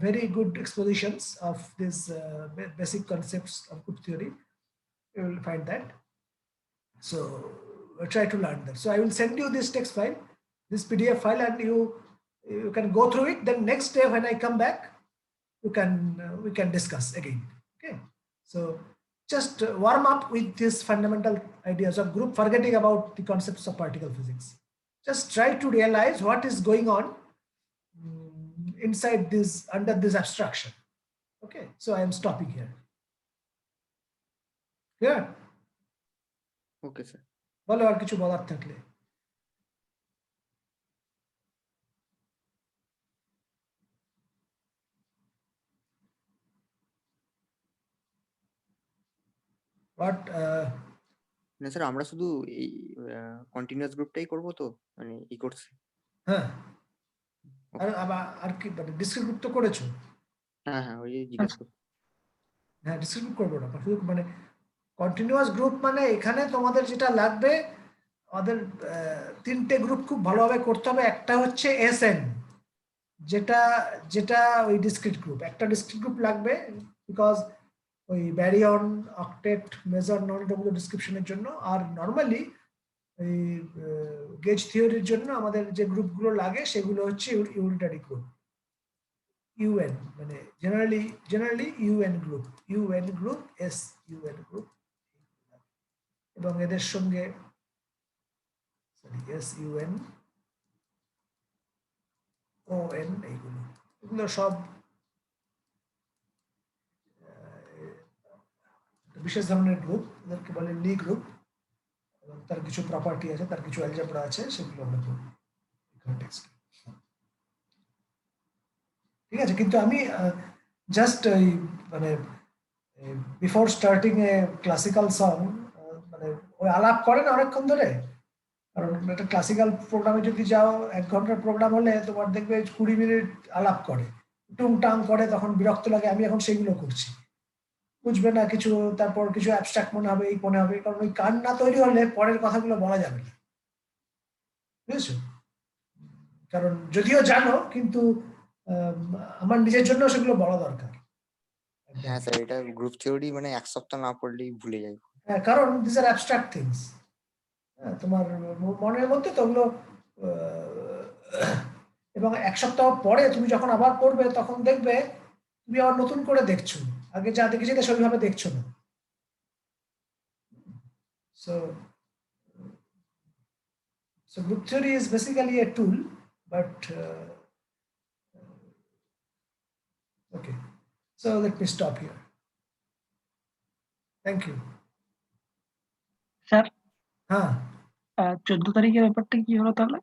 very good expositions of this basic concepts of group theory. You will find that. So try to learn that. So I will send you this text file, this PDF file, and You can go through it. Then next day when I come back, we can discuss again. Okay. So just warm up with these fundamental ideas of group, forgetting about the concepts of particle physics. Just try to realize what is going on inside this, under this abstraction. Okay. So I am stopping here. Clear? Okay sir. বলো আর কিছু বলার থাকলে। What না sir, আমরা শুধু এই continuous গ্রুপটাই করব তো, মানে এই কোর্সে? হ্যাঁ, আর কি মানে ডিসক্রিট গ্রুপ তো করেছো? হ্যাঁ হ্যাঁ, ওই জিজ্ঞেস করছি। হ্যাঁ, ডিসক্রিট গ্রুপ করবো না, শুধু মানে কন্টিনিউয়াস গ্রুপ মানে এখানে তোমাদের যেটা লাগবে, আমাদের তিনটে গ্রুপ খুব ভালোভাবে করতে হবে। একটা হচ্ছে এসএন, যেটা যেটা ওই ডিসক্রিট গ্রুপ, একটা ডিসক্রিট গ্রুপ লাগবে, বিকজ ওই ব্যারিয়ন, অক্টেট, মেজর, নন এটমিক ডিসক্রিপশনের জন্য। আর নর্মালি এই গেজ থিওরির জন্য আমাদের যে গ্রুপগুলো লাগে সেগুলো হচ্ছে ইউনিটারি গ্রুপ, ইউএন, মানে generally UN group, S UN group, এবং এদের সঙ্গে এস ইউএন, ওএন, এগুলো সব বিশেষ ধরনের গ্রুপ, এদেরকে বলে লি গ্রুপ, এবং তার কিছু প্রপার্টি আছে, তার কিছু অ্যালজেব্রা আছে, সেগুলো আমরা করব কনটেক্সটে। ঠিক আছে, কিন্তু আমি জাস্ট মানে before starting a classical song, মানে ওই আলাপ করে না অনেকক্ষণ ধরে, কারণ একটা ক্লাসিক্যাল প্রোগ্রামে যদি যাও 1 ঘন্টার প্রোগ্রাম হলে তোমার দেখবে 20 মিনিট আলাপ করে, টুংটাং করে, তখন বিরক্ত লাগে। আমি এখন সেইগুলো করছি, বুঝবে না কিছু, তারপর কিছু অ্যাবস্ট্রাক্ট মনে হবে, এই মনে হবে, কারণ ওই কান না তৈরি হলে পরের কথাগুলো বলা যাবে না, বুঝেছো? কারণ যদিও জানো, কিন্তু আমার নিজের জন্য সেগুলো বলা দরকার। হ্যাঁ স্যার, এটা গ্রুপ থিওরি মানে 1 সপ্তাহ না পড়লেই ভুলে যাই। হ্যাঁ, কারণ দিস আর অ্যাবস্ট্রাক্ট থিংস, তোমার মনের মধ্যে তো ওগুলো, এবং 1 সপ্তাহ পরে তুমি যখন আবার পড়বে তখন দেখবে তুমি আবার নতুন করে দেখছো, আগে যা দেখেছিলে সেইভাবে দেখছো না। So group theory is basically a tool, but okay. So let me stop here. Thank you. Sir, হ্যাঁ, 14 তারিখের ব্যাপারটা কি হলো তাহলে?